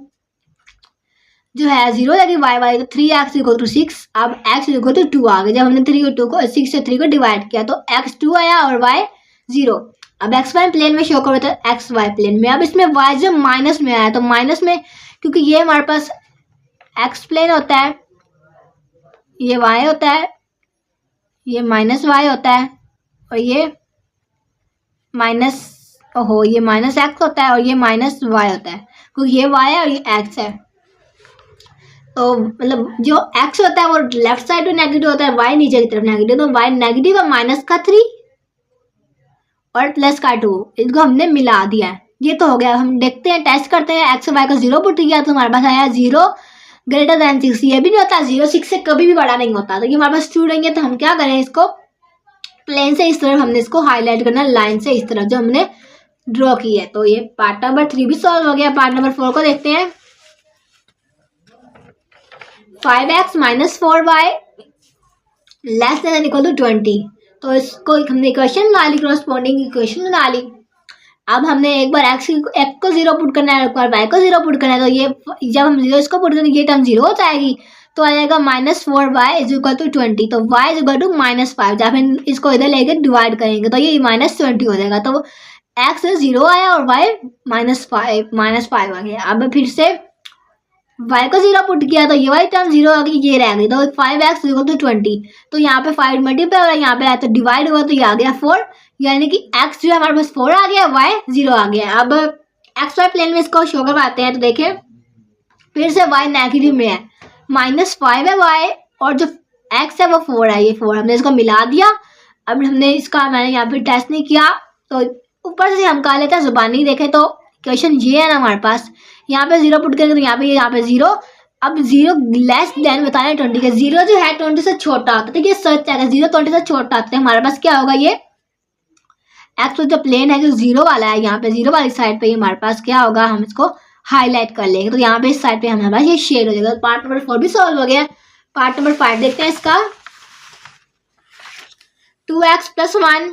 जो है 0 लगी, y तो 3x इक्वल टू 6। अब x इक्वल टू 2 आ गया, जब हमने 3 को 2 को 6 से 3 को डिवाइड किया तो x 2 आया और y 0। अब एक्स वाई प्लेन में शो करो तो एक्स वाई प्लेन में, अब इसमें y जब माइनस में आया तो माइनस में, क्योंकि ये हमारे पास एक्स प्लेन होता है, ये y होता है, ये माइनस y होता है और ये माइनस ये माइनस एक्स होता है और ये माइनस y होता है, क्योंकि ये y है और ये x है। तो मतलब जो x होता है वो लेफ्ट साइड पे नेगेटिव होता है, y नीचे की तरफ नेगेटिव, तो y नेगेटिव है, माइनस का 3 और प्लस का 2, इसको हमने मिला दिया है। ये तो हो गया। हम देखते हैं, टेस्ट करते हैं। एक्स वाई का 0 पुट किया तो हमारे पास आया 0 ग्रेटर देन 6। ये भी नहीं होता 0 6 से कभी भी बड़ा नहीं होता, तो ये हमारे पास ट्रू नहीं है। तो हम क्या करें, इसको प्लेन से इस तरफ हमने इसको हाईलाइट करना, लाइन से इस तरफ जो हमने ड्रॉ की है। तो ये पार्ट नंबर 3 भी सॉल्व हो गया। पार्ट नंबर 4 को देखते हैं। 5x minus 4y less than equal to 20। तो इसको हमने इक्वेशन बना ली, करस्पॉन्डिंग इक्वेशन बना ली। अब हमने एक बार x को 0 पुट करना है, एक बार y को 0 पुट करना है, तो ये जब हम 0 इसको पुट करेंगे ये टर्म 0 हो जाएगी, तो आ जाएगा minus 4y is equal to 20। तो y is equal to minus 5, जब हम इसको इधर लेके डिवाइड करेंगे तो ये माइनस 20 हो जाएगा। तो x 0 आया और y माइनस 5 आ गया। अब फिर से y को 0 पुट किया तो ये वाली टर्म 0 आ गई, ये रह गई, तो 5x इक्वल टू 20। तो यहाँ पे 5 मल्टीप्लाई हो रहा है, यहाँ पे आया तो डिवाइड हुआ तो ये आ गया 4, यानी कि x जो है हमारे पास 4 आ गया, y 0 आ गया। अब एक्स वाई प्लेन में इसको शो करवाते हैं, तो देखें फिर से y नेगेटिव में है, माइनस 5 है y और जो x है वो 4 है, ये 4 हमने इसको मिला दिया। अब हमने इसका मैंने यहाँ पे टेस्ट नहीं किया, तो ऊपर से हम कर लेते हैं, जुबानी देखें तो क्वेश्चन ये है ना हमारे पास, यहाँ पे 0 पुट करेंगे तो यहाँ पे 0। अब 0 लेस देन बता रहे 20 के, 0 जो है 20 से छोटा होता है, तो ये सच है, 0 20 से छोटा होता है, हमारे पास क्या होगा, ये एक्स जो प्लेन है जो 0 वाला है, यहाँ पे 0 वाली साइड पे ही हमारे पास क्या होगा, हम इसको हाईलाइट कर लेंगे, तो यहाँ पे इस साइड पे हमारे पास ये शेड हो जाएगा। पार्ट नंबर 4 भी सॉल्व हो गया। पार्ट नंबर 5 देखते हैं इसका। 2x plus 1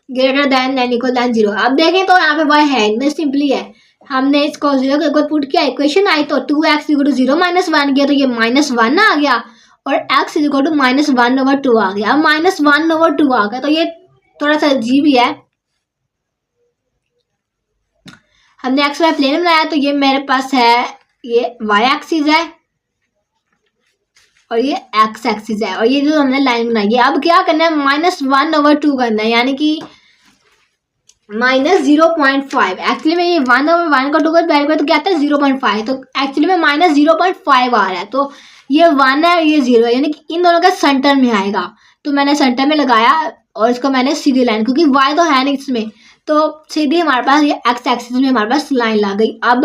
greater than equal than 0। अब देखें तो यहाँ पे y है, इनमें सिंपली है, हमने इसको 0 के ऊपर पुट किया, इक्वेशन आई तो 2x इक्वल टू 0 माइनस 1 गया तो ये -1 आ गया और x इक्वल टू -1/2 आ गया। अब -1/2 आ गया तो ये थोड़ा सा अजीब ही है। हमने एक्स वाई प्लेन बनाया तो ये मेरे पास है, ये y एक्सिस है और ये x एक्सिस है और ये जो हमने लाइन बनाई है। अब क्या करना है, -1/2 करना है, यानी कि -0.5। एक्चुअली में ये 1/1 का 2 का वैल्यू तो क्या आता है 0.5, तो एक्चुअली में -0.5 आ रहा है। तो ये 1 है ये 0 है, यानी कि इन दोनों का सेंटर में आएगा। तो मैंने सेंटर में लगाया और इसको मैंने सीधी लाइन, क्योंकि y तो है नहीं इसमें, तो सीधी हमारे पास ये x एक्सिस में हमारे पास लाइन लग गई। अब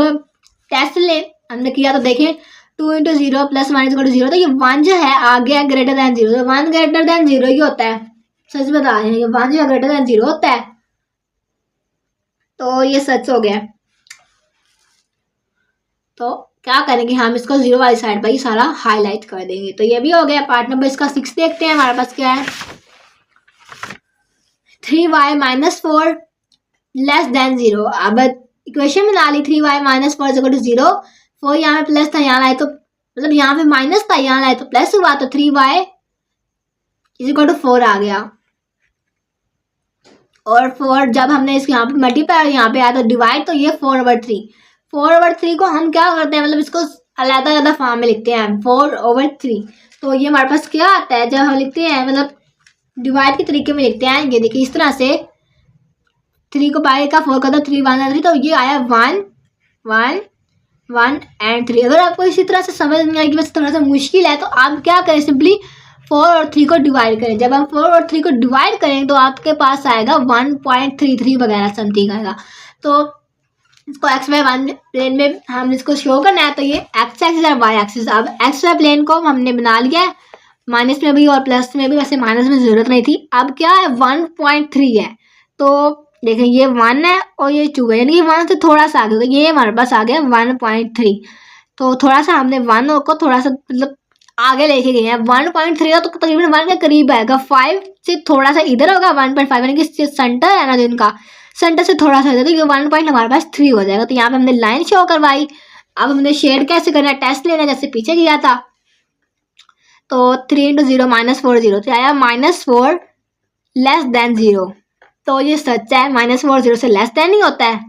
टेस्ट ले हमने किया तो देखें 2 × 0 + -1 तो ये 1 जो है आ गया ग्रेटर देन 0, तो 1 ग्रेटर देन 0 ही होता है। सच बता रहे हैं, ये 1 जो है ग्रेटर देन 0 होता है, तो ये सच हो गया। तो क्या करेंगे, हम इसको 0 वाली साइड पर ही सारा हाईलाइट कर देंगे। तो ये भी हो गया। पार्ट नंबर इसका 6 देखते हैं। हमारे पास क्या है, 3y - 4 लेस देन 0। अब इक्वेशन बना ली, 3y - 4 = 0। 4 यहाँ पे प्लस था, यहाँ लाए तो मतलब यहाँ पे माइनस था, यहाँ लाए तो प्लस हुआ, तो 3y = 4 आ गया। और 4 जब हमने इसको यहाँ पे मल्टीप्लाई यहाँ पे आया तो डिवाइड, तो ये 4/3। 4/3 को हम क्या करते हैं, मतलब इसको अलग-अलग फॉर्म में लिखते हैं 4/3। तो ये हमारे पास क्या आता है, जब हम लिखते हैं मतलब डिवाइड के तरीके में लिखते हैं, ये देखिए इस तरह से 3 को बाय का 4 का था, 3 1 3, तो ये आया 1 1 1 एंड 3। अगर आपको इसी तरह से समझ नहीं आएगी, बस थोड़ा सा मुश्किल है, तो आप क्या करें, सिंपली 4 और 3 को डिवाइड करें। जब हम 4 और 3 को डिवाइड करें तो आपके पास आएगा 1.33 वगैरह समथिंग आएगा। तो इसको एक्स वाई वन प्लेन में हम इसको शो करना है, तो ये एक्स एक्सिस और वाई एक्सिस। अब एक्स वाई प्लेन को हमने बना लिया है, माइनस में भी और प्लस में भी, वैसे माइनस में ज़रूरत नहीं थी। अब क्या है 1.3 है, तो देखें ये 1 है और ये 2 है, यानी कि 1 से थोड़ा सा आगे, तो ये हमारे पास आ गया 1.3। तो थोड़ा सा हमने 1 को थोड़ा सा मतलब आगे लेके गए हैं। 1.3 का तो तकरीबन 1 के करीब आएगा, 5 से थोड़ा सा इधर होगा 1.5, यानी कि सेंटर है ना जो इनका, सेंटर से थोड़ा सा इधर, तो ये 1 पॉइंट हमारे पास 3 हो जाएगा। तो यहाँ पे हमने लाइन शो करवाई। अब हमने शेड कैसे करना है, टेस्ट लेना जैसे पीछे किया था। तो 3 × 0 - 4 0, तो आया -4 लेस देन 0। तो ये सच है, -4 0 से लेस देन ही होता है,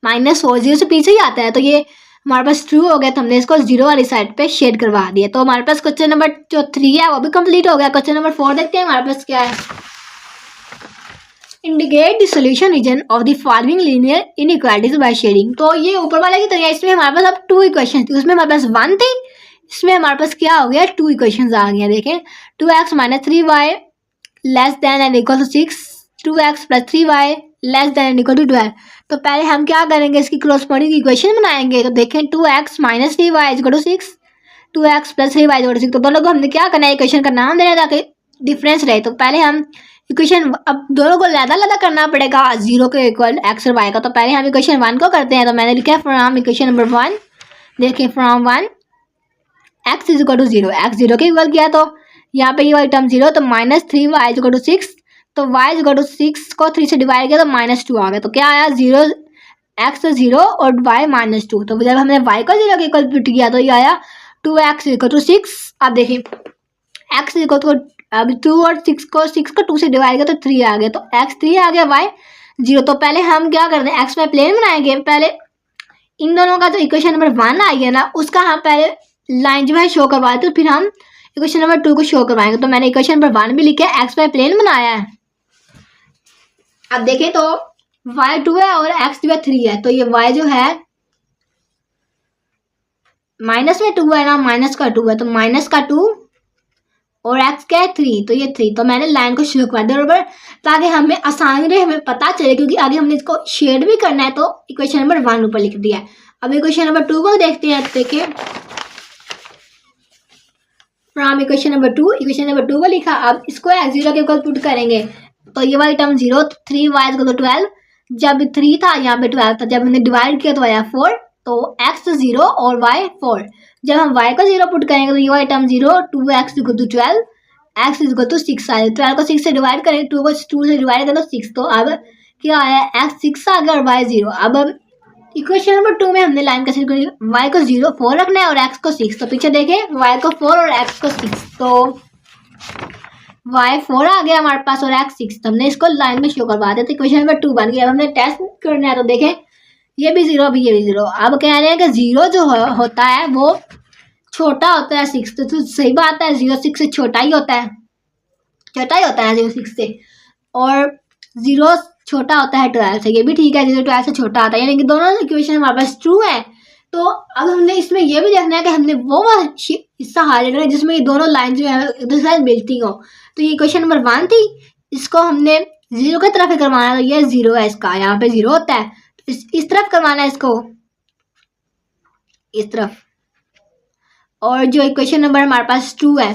-4 0 से पीछे ही आता है। तो ये हमारे पास ट्रू हो गया, तो हमने इसको 0 वाली साइड पे शेड करवा दिया। तो हमारे पास क्वेश्चन नंबर जो 3 है वो भी कंप्लीट हो गया। क्वेश्चन नंबर 4 देखते हैं हमारे पास क्या है। Indicate the solution region of the following linear inequalities by shading. तो ये ऊपर वाले की तरह, इसमें हमारे पास अब 2 इक्वेशन थी, उसमें हमारे पास 1 थी, इसमें हमारे पास क्या हो गया 2 इक्वेशन आ गया। देखें 2x - 3y less than and equal to 6, 2x + 3y less than and equal to 12। तो पहले हम क्या करेंगे, इसकी क्रॉसपोर्डिंग इक्वेशन बनाएंगे। तो देखें 2x - 3y = 6, 2x + 3y = 6। तो दोनों को हमने क्या करना है, इक्वेशन का नाम देना ताकि डिफरेंस रहे। तो पहले हम इक्वेशन, अब दोनों को अलग-अलग करना पड़ेगा 0 के इक्वल x और y का। तो पहले हम इक्वेशन 1 को करते हैं। तो मैंने लिखा है फ्रॉम इक्वेशन नंबर 1, देखिए फ्रॉम 1 x = 0, x 0 के इक्वल किया तो यहाँ पे ये वाली टर्म 0, तो -3y = 6, तो y = 6 को 3 से डिवाइड किया तो -2 आ गया। तो क्या आया 0, x 0 और y -2। तो जब हमने y को 0 के इक्वल पुट किया तो ये आया 2x = 6। अब देखिए x = अब 2 और 6 को 2 से डिवाइड किया तो 3 आ गया, तो x 3 आ गया, y 0। तो पहले हम क्या करते हैं, एक्स वाई प्लेन बनाएंगे। पहले इन दोनों का जो इक्वेशन नंबर 1 आई है ना, उसका हम पहले लाइन जो है शो करवाते, तो फिर हम इक्वेशन नंबर 2 को शो करवाएंगे। तो मैंने इक्वेशन नंबर 1 भी लिखा है, एक्स वाई प्लेन बनाया है। अब देखें तो y 2 है और x जो है 3 है, तो ये y जो है माइनस में 2 है ना, माइनस का 2 है, तो माइनस का 2 और x क्या है 3, तो ये 3। तो मैंने लाइन को शुरू कर दिया बराबर, ताकि हमें आसानी रहे, हमें पता चले, क्योंकि आगे हमने इसको शेड भी करना है। तो इक्वेशन नंबर 1 ऊपर लिख दिया है। अब इक्वेशन नंबर 2 को देखते हैं। देखिए from equation number 2, equation number 2 को लिखा। अब इसको x 0 के इक्वल पुट करेंगे, तो ये वाली टर्म 0, 3y = 12, जब 3 था यहाँ पे 12 था, जब हमने डिवाइड किया तो आया 4, तो x 0 और y 4। जब हम y को 0 पुट करेंगे तो ये वाली टर्म 0, 2x = 12, x = 6 आया। 12 को 6 से डिवाइड करें, 2 को 2 से डिवाइड करें तो 6, तो अब क्या आया x 6 आ गया और y 0। अब इक्वेशन नंबर 2 में हमने लाइन कैसे करी, y को 0 4 रखना है और x को 6। तो पीछे देखें y को 4 और x को 6, तो y 4 आ गया हमारे पास और x 6। तो हमने इसको लाइन में शो करवा दिया। तो इक्वेशन नंबर 2 बन गया। अब हमने टेस्ट करना है, तो देखें ये भी 0 भी ये भी 0। अब कह रहे हैं कि 0 जो होता है वो छोटा होता है 6। तो सही बात है, 0 6 से छोटा ही होता है, छोटा ही होता है 0 6 से। और 0 छोटा होता है 12 से, ये भी ठीक है, 0 12 से छोटा आता है, यानी कि दोनों इक्वेशन हमारे पास ट्रू है। तो अब हमने इसमें ये भी देखना है कि हमने वो हिस्सा हाईलाइट करना है जिसमें ये दोनों लाइन जो है एक दूसरे से मिलती हो। तो ये इक्वेशन नंबर 1 थी, इसको हमने 0 की तरफ ही करवाना है। तो ये 0 है, इसका यहाँ पे 0 होता है, तो इस तरफ करवाना है इसको, इस तरफ। और जो इक्वेशन नंबर हमारे पास 2 है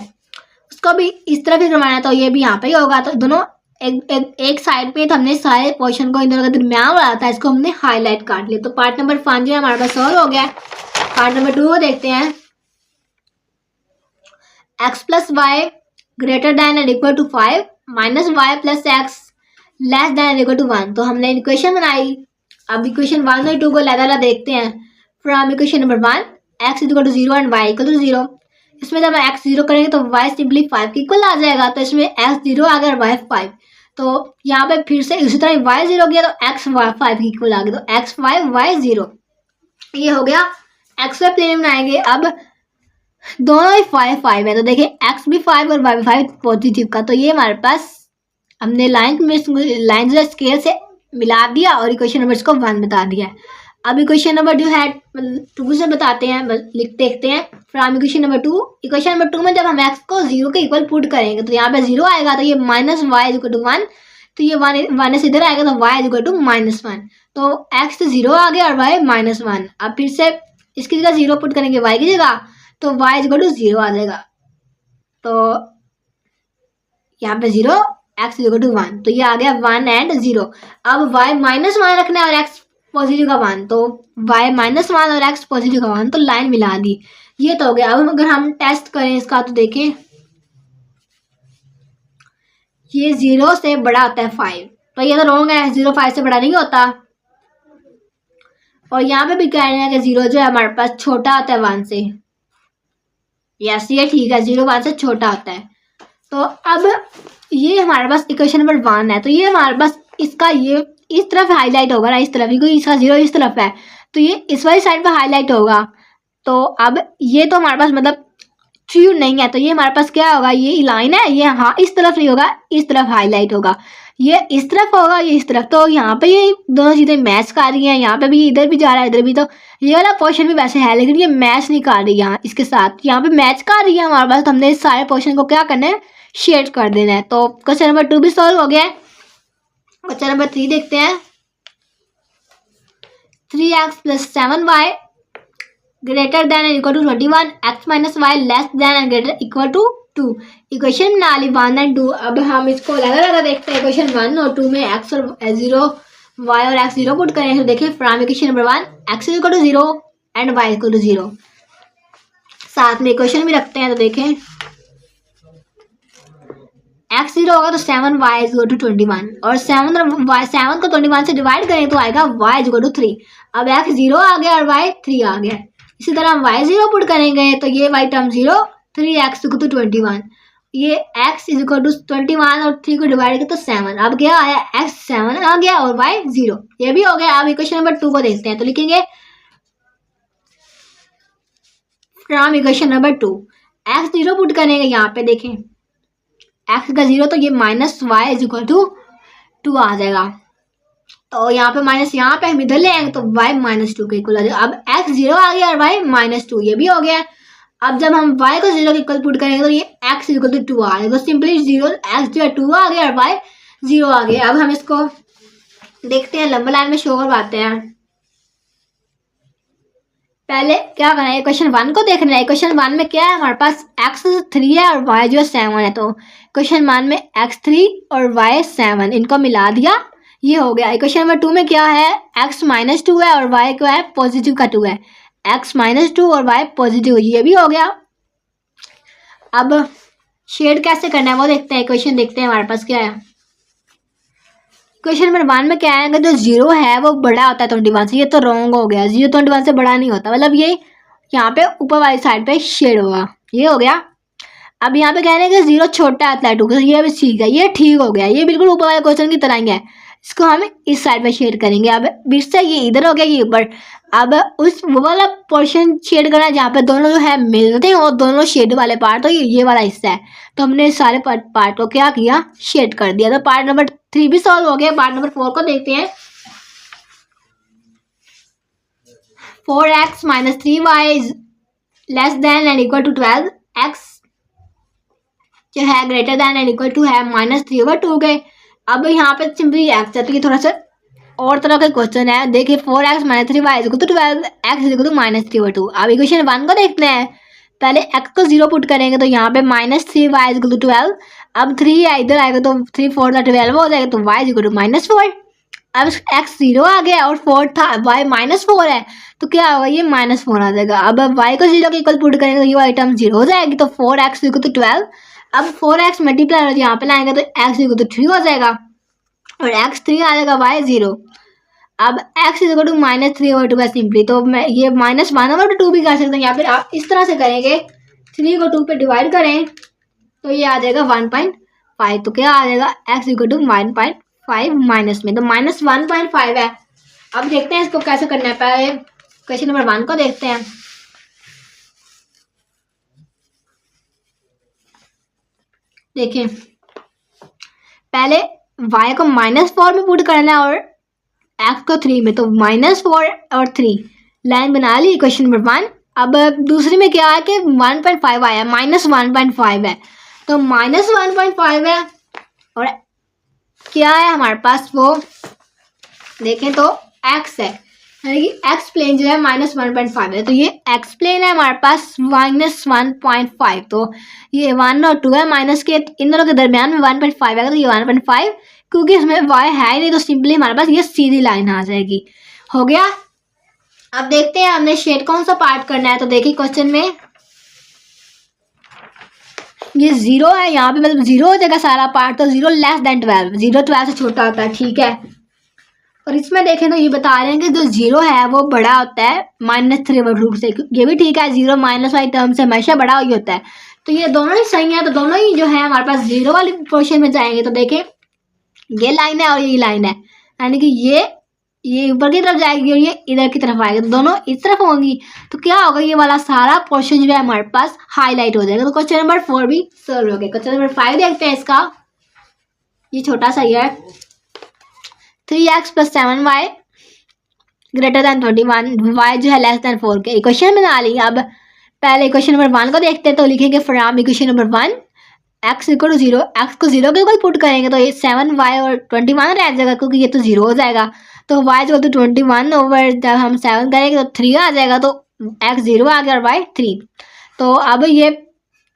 उसको भी इस तरफ ही करवाना है, तो ये भी यहाँ पे ही होगा। तो दोनों एक साइड पे, तो हमने सारे पोर्शन को इन दोनों के दरमियान वाला था, इसको हमने हाईलाइट काट लिया। तो पार्ट नंबर 5 जो है हमारे पास सॉल्व हो गया। पार्ट नंबर 2 को देखते हैं। x plus y greater than and equal to 5 minus y plus x less than and equal to 1। तो हमने इक्वेशन बनाई। अब इक्वेशन 1 और 2 को अलग-अलग देखते हैं। From equation number 1 x equal to 0 and y equal to 0। इसमें जब x 0 करेंगे तो y सिंपली 5 के इक्वल आ जाएगा। तो इसमें x 0 आ गया और y 5। तो यहाँ पे फिर से उसी तरह y 0 गया तो x 5 के इक्वल आ गया। तो x 5 y 0, ये हो गया। x वाई प्लेन बनाएंगे। अब दोनों ही 5 5 है, तो देखिए x भी 5 और y भी 5 पॉजिटिव का। तो ये हमारे पास हमने लाइन जो स्केल से मिला दिया और इक्वेशन नंबर इसको 1 बता दिया है। अब इक्वेशन नंबर जो है 2 से बताते हैं, देखते हैं। From equation number 2, equation number 2 में जब हम x को 0 के इक्वल पुट करेंगे तो यहाँ पे 0 आएगा, तो ये minus y is equal to 1। तो ये 1 इधर आएगा, तो y इज इक्वल टू -1। तो x तो 0 आ गया और y -1। अब फिर से इसकी जगह 0 पुट करेंगे y की जगह, तो y इज इक्वल टू 0 आ जाएगा। तो यहाँ पे 0, x इज इक्वल टू 1, तो ये आ गया 1 एंड 0। अब y -1 रखना है और x पॉजिटिव का 1, तो y -1 और x पॉजिटिव का 1, तो लाइन मिला दी। ये तो हो गया। अब अगर हम टेस्ट करें इसका, तो देखें ये 0 से बड़ा होता है 5, तो ये तो रॉन्ग है, 0 5 से बड़ा नहीं होता। और यहाँ पे भी कह रहे हैं कि 0 जो है हमारे पास छोटा होता है 1 से। यस, ये ठीक है, 0 1 से छोटा होता है। तो अब ये हमारे पास इक्वेशन नंबर 1 है, तो ये हमारे पास इसका ये इस तरफ हाईलाइट होगा ना, इस तरफ ही, कोई इसका 0 इस तरफ है तो ये इस वाली साइड पे हाईलाइट होगा। तो अब ये तो हमारे पास मतलब ट्रू नहीं है, तो ये हमारे पास क्या होगा, ये लाइन है, ये हाँ इस तरफ नहीं होगा, इस तरफ हाईलाइट होगा। ये इस तरफ होगा, ये इस तरफ। तो यहाँ पे ये दोनों चीज़ें मैच कर रही हैं, यहाँ पे भी इधर भी जा रहा है, इधर भी। तो ये वाला पोर्शन भी वैसे है, लेकिन ये मैच नहीं कर रही यहाँ इसके साथ, यहाँ पे मैच कर रही है हमारे पास। तो हमने इस सारे पोर्शन को क्या करना है, शेड कर देना है। तो क्वेश्चन नंबर 2 भी सॉल्व हो गया है। क्वेश्चन नंबर 3 देखते हैं। 3x plus 7y greater than and equal to 21, x minus y less than and greater equal to 2। Equation बना ली 1 एंड 2। अब हम इसको अलग देखते हैं। इक्वेशन 1 और 2 में x और 0 y और x 0 पुट करें, तो देखिए from equation number 1 x equal to 0 and y equal to 0। साथ में इक्वेशन भी रखते हैं, तो देखें x 0 होगा तो 7y इज इक्वल टू 21, और 7 को 21 से डिवाइड करें तो आएगा y इज इक्वल टू 3। अब x 0 आ गया और y 3 आ गया। इसी तरह हम y 0 पुट करेंगे तो ये y term 0, 3x equal to 21, ये x इज इक्वल टू 21 और 3 को डिवाइड किया तो 7। अब क्या आया, x 7 आ गया और y 0, ये भी हो गया। अब इक्वेशन नंबर 2 को देखते हैं, तो लिखेंगे from equation number 2 x 0 put करेंगे, यहाँ पे देखें x का 0, तो ये minus y is equal to 2 आ जाएगा। तो यहाँ पे माइनस, यहाँ पे हम इधर ले आएंगे तो y -2 के इक्वल आ जाएगा। अब x 0 आ गया और y -2, ये भी हो गया। अब जब हम y को 0 के इक्वल पुट करेंगे तो ये x इक्वल टू 2 आ जाएगा। सिंपली 0 x जो है 2 आ गया और y 0 आ गया। अब हम इसको देखते हैं, लंबा लाइन में शो करवाते हैं। पहले क्या करना है, क्वेश्चन 1 को देखना है। क्वेश्चन 1 में क्या है, हमारे पास x 3 है और y जो है 7 है। तो क्वेश्चन 1 में x 3 और y 7, इनको मिला दिया, ये हो गया। क्वेश्चन नंबर 2 में क्या है, x -2 है और y क्या है, पॉजिटिव का 2 है। x -2 और y पॉजिटिव, ये भी हो गया। अब शेड कैसे करना है वो देखते हैं। क्वेश्चन देखते हैं हमारे पास क्या है। क्वेश्चन नंबर 1 में क्या है कि जो 0 है वो बड़ा होता है 21 से। ये तो रॉन्ग हो गया, 0 21 से बड़ा नहीं होता, मतलब ये यहाँ पे ऊपर वाली साइड पे शेड होगा, ये हो गया। अब यहाँ पे कह रहे हैं कि 0 छोटा आता है 2 से, ये भी ठीक है, ये ठीक हो गया, ये बिल्कुल ऊपर वाले क्वेश्चन की तरह ही है। इसको हम इस साइड पे शेड करेंगे। अब बीच से ये इधर हो गया, ये ऊपर। अब उस वो वाला पोर्शन शेड करना है जहाँ पे दोनों जो है मिलते हैं और दोनों शेड वाले पार्ट, तो ये वाला हिस्सा है। तो हमने सारे पार्ट को क्या किया, शेड कर दिया। तो पार्ट नंबर 3 भी सॉल्व हो गया। पार्ट नंबर 4 को देखते हैं। 4x - 3y less than and equal to 12, x जो है greater than and equal to है -3/2 के। अब यहाँ पे सिंपली x है, तो ये थोड़ा सा और तरह का क्वेश्चन है। देखिए 4x - 3y = 12, x = -3/2। अब इक्वेशन 1 को देखते हैं। पहले x को 0 पुट करेंगे तो यहाँ पे -3y = 12। अब 3 इधर आएगा तो 3 4 12 हो जाएगा, तो y = -4। अब x 0 आ गया और 4 था, y -4 है, तो क्या होगा, ये -4 आ जाएगा। अब y को 0 के इक्वल पुट करेंगे तो ये आइटम 0 हो जाएगी, तो 4x = 12। अब 4x मल्टीप्लाई यहाँ पे लाएंगे तो x = 3 हो जाएगा और x 3 आ जाएगा, y 0। अब x = -3/2 है सिंपली, तो मैं ये -1/2 भी कर सकते हैं, या फिर आप इस तरह से करेंगे, 3 को 2 पे डिवाइड करें तो ये आ जाएगा 1.5। तो क्या आ जाएगा, x = 1.5 माइनस में, तो -1.5 है। अब देखते हैं इसको कैसे करना है। पहले क्वेश्चन नंबर 1 को देखते हैं। देखिए पहले y को -4 में पुट करना है और x को 3 में, तो -4 और 3 लाइन बना ली क्वेश्चन नंबर 1। अब दूसरी में क्या है कि 1.5 आया, -1.5 है, तो -1.5 है और क्या है हमारे पास, वो देखें तो x है, यानी कि x प्लेन जो है -1.5 है, तो ये x प्लेन है हमारे पास -1.5। तो ये 1 और 2 है, माइनस के इन दोनों के दरमियान में 1.5 आएगा, तो ये 1.5, क्योंकि इसमें y है ही नहीं तो सिंपली हमारे पास ये सीधी लाइन आ जाएगी। हो गया। अब देखते हैं हमने शेड कौन सा पार्ट करना है। तो देखिए क्वेश्चन में ये 0 है, यहाँ पे मतलब 0 हो जाएगा सारा पार्ट, तो 0 लेस देन 12, 0 12 से छोटा होता है, ठीक है। और इसमें देखें तो ये बता रहे हैं कि जो 0 है वो बड़ा होता है -3/2 से, ये भी ठीक है, 0 माइनस वाली टर्म से हमेशा बड़ा ही होता है, तो ये दोनों ही सही है। तो दोनों ही जो है हमारे पास 0 वाली पोर्शन में जाएंगे, तो देखें ये लाइन है और ये लाइन है, यानी कि ये ऊपर की तरफ जाएगी और ये इधर की तरफ आएगी, तो दोनों इस तरफ होंगी, तो क्या होगा, ये वाला सारा पोर्शन जो है हमारे पास हाईलाइट हो जाएगा। तो क्वेश्चन नंबर 4 भी सॉल्व हो गया। क्वेश्चन नंबर 5 देखते हैं इसका। ये छोटा सा ही है। 3x + 7y > 21, y जो है लेस देन 4 के। इक्वेशन बना ली। अब पहले इक्वेशन नंबर 1 को देखते हैं, तो लिखेंगे from equation number 1 x = 0, x को 0 के ऊपर पुट करेंगे तो ये 7y और 21 रह जाएगा, क्योंकि ये तो 0 हो जाएगा, तो y = 21 ओवर जब हम 7 करेंगे तो 3 आ जाएगा, तो x 0 आ गया और y 3। तो अब ये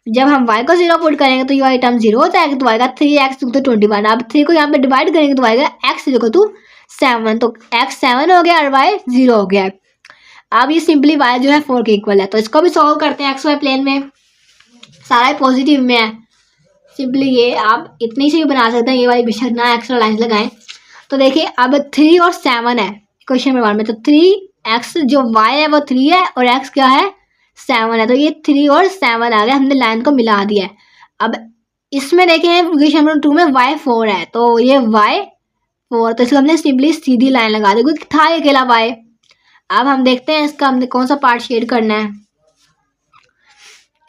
जब हम y को 0 पुट करेंगे तो ये आइटम 0 हो जाएगा, तो आएगा 3x = 21। अब 3 को यहाँ पे डिवाइड करेंगे तो आएगा x = 7, तो x 7 हो गया और y 0 हो गया। अब ये सिंपली y जो है 4 के इक्वल है, तो इसको भी सॉल्व करते हैं। xy प्लेन में सारा पॉजिटिव में है, सिंपली ये आप इतनी से भी बना सकते हैं, ये वाली बेशक ना एक्स्ट्रा लाइन लगाएं। तो देखिए अब 3 और 7 है क्वेश्चन नंबर 1 में, तो 3x जो y है वो 3 है और x क्या है 7 है, तो ये 3 और 7 आ गया, हमने लाइन को मिला दिया है। अब इसमें देखें क्वेश्चन नंबर 2 में y 4 है, तो ये y 4, तो इसको हमने सिंपली सीधी लाइन लगा दी, क्योंकि था ये अकेला y। अब हम देखते हैं इसका हमने कौन सा पार्ट शेड करना है।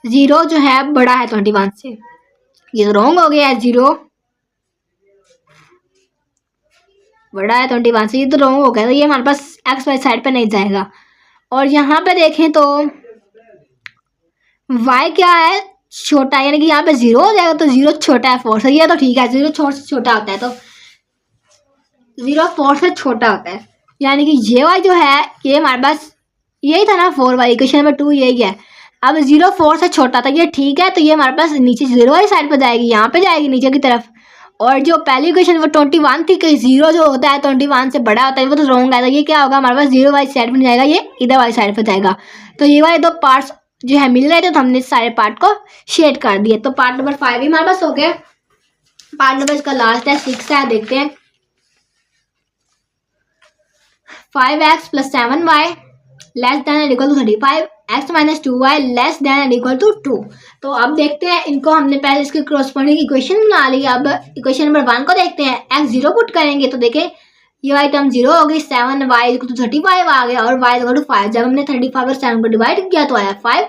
0 जो है बड़ा है 21 से, ये तो रॉन्ग हो गया है, 0 बड़ा है 21 से, ये तो रॉन्ग हो गया, तो ये हमारे पास एक्स वाई साइड पे नहीं जाएगा। और यहाँ पे देखें तो y क्या है छोटा है, यानी कि यहाँ पे 0 हो जाएगा, तो 0 छोटा है 4 से, ये तो ठीक है, 0 छोटा होता है, तो 0 4 से छोटा होता है, यानी कि ये वाला जो है ये हमारे पास यही था ना 4 वाली, क्वेश्चन नंबर 2 यही है। अब 0 4 से छोटा था, ये ठीक है, तो ये हमारे पास नीचे 0 वाली साइड पर जाएगी, यहाँ पे जाएगी नीचे की तरफ। और जो पहली क्वेश्चन वो 21 थी कि 0 जो होता है 21 से बड़ा होता है, वो तो रॉन्ग है, तो ये क्या होगा हमारे पास 0 वाली साइड पर जाएगा, ये इधर वाली साइड पर जाएगा। तो ये वाले दो पार्ट्स जो है मिल रहे थे, तो हमने सारे पार्ट को शेड कर दिए। तो पार्ट नंबर 5 भी हमारे पास हो गया। पार्ट नंबर इसका लास्ट है 6 है, देखते हैं। 5x + 7y less than and equal to 35, x - 2y less than and equal to 2। तो अब देखते हैं इनको, हमने पहले इसके क्रॉसपोंडिंग इक्वेशन बना ली। अब इक्वेशन नंबर 1 को देखते हैं। x 0 पुट करेंगे तो देखें ये वाली टर्म 0 हो गई, 7y इक्वल टू 35 आ गया और y इक्वल टू 5। जब हमने 35 और 7 को डिवाइड किया तो आया 5,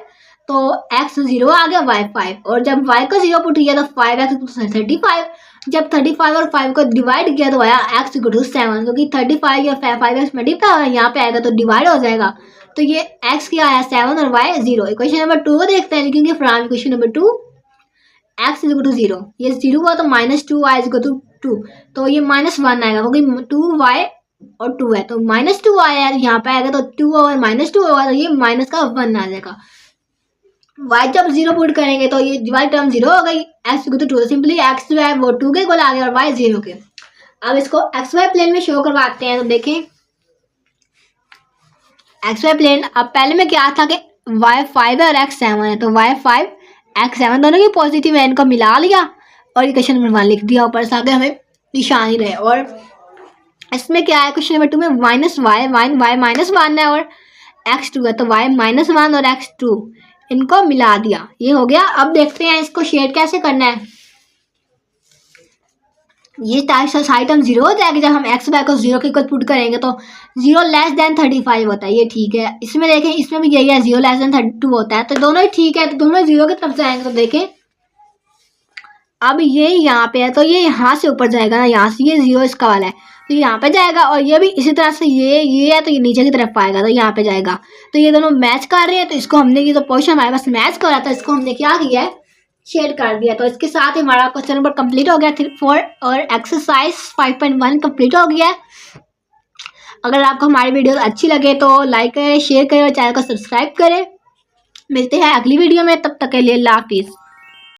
तो x 0 आ गया, y 5। और जब y को 0 पुट किया तो 5x इक्वल टू 35। जब 35 और 5 को डिवाइड किया तो आया x इक्वल टू 7, क्योंकि 35 या 5x मल्टीप्लाई हो यहाँ पे आएगा तो डिवाइड हो जाएगा। तो ये x क्या आया 7 और y 0। इक्वेशन नंबर 2 को देखते हैं, लिखेंगे from equation number 2 x equal to 0, ये 0 हुआ तो -2y इक्वल टू 2, तो ये -1 आएगा क्योंकि 2y और 2 है, तो -2 आया यहाँ पे आएगा तो 2 और -2 होगा तो ये माइनस का 1 आ जाएगा। y जब 0 पुट करेंगे तो ये वाली टर्म 0 हो गई, x इक्वल टू 2, तो सिंपली x जो है वो 2 के इक्वल आ गया और y 0 के। अब इसको xy प्लेन में शो करवाते हैं, तो देखें xy प्लेन। अब पहले में क्या था कि y 5 है और x 7 है, तो y 5 x 7 दोनों की पॉजिटिव है, इनको मिला लिया और इक्वेशन नंबर 1 लिख दिया ऊपर से, आगे हमें निशान ही रहे। और इसमें क्या है क्वेश्चन नंबर 2 में y -1 है और x 2 है, तो y -1 और x 2 इनको मिला दिया, ये हो गया। अब देखते हैं इसको शेड कैसे करना है। ये साइड टर्म 0 हो जाएगी जब हम x y को 0 के इक्वल पुट करेंगे, तो 0 लेस देन 35 होता है, ये ठीक है। इसमें देखें इसमें भी यही है, 0 लेस देन 32 होता है, तो दोनों ही ठीक है, तो दोनों 0 की तरफ जाएंगे। तो देखें अब ये यहाँ पे है तो ये यहाँ से ऊपर जाएगा ना, यहाँ से ये 0 इसका वाला है तो यहाँ पे जाएगा, और ये भी इसी तरह से ये है तो ये नीचे की तरफ आएगा तो यहाँ पे जाएगा। तो ये दोनों मैच कर रहे हैं, तो इसको हमने, ये तो पोर्शन हमारे पास मैच कर रहा था, इसको हमने क्या किया है शेड कर दिया। तो इसके साथ ही हमारा क्वेश्चन नंबर कंप्लीट हो गया 4 और एक्सरसाइज 5.1 कंप्लीट हो गया। अगर आपको हमारी वीडियो अच्छी लगे तो लाइक करें, शेयर करें और चैनल को सब्सक्राइब करें। मिलते हैं अगली वीडियो में, तब तक के लिए अल्लाह हाफिज़।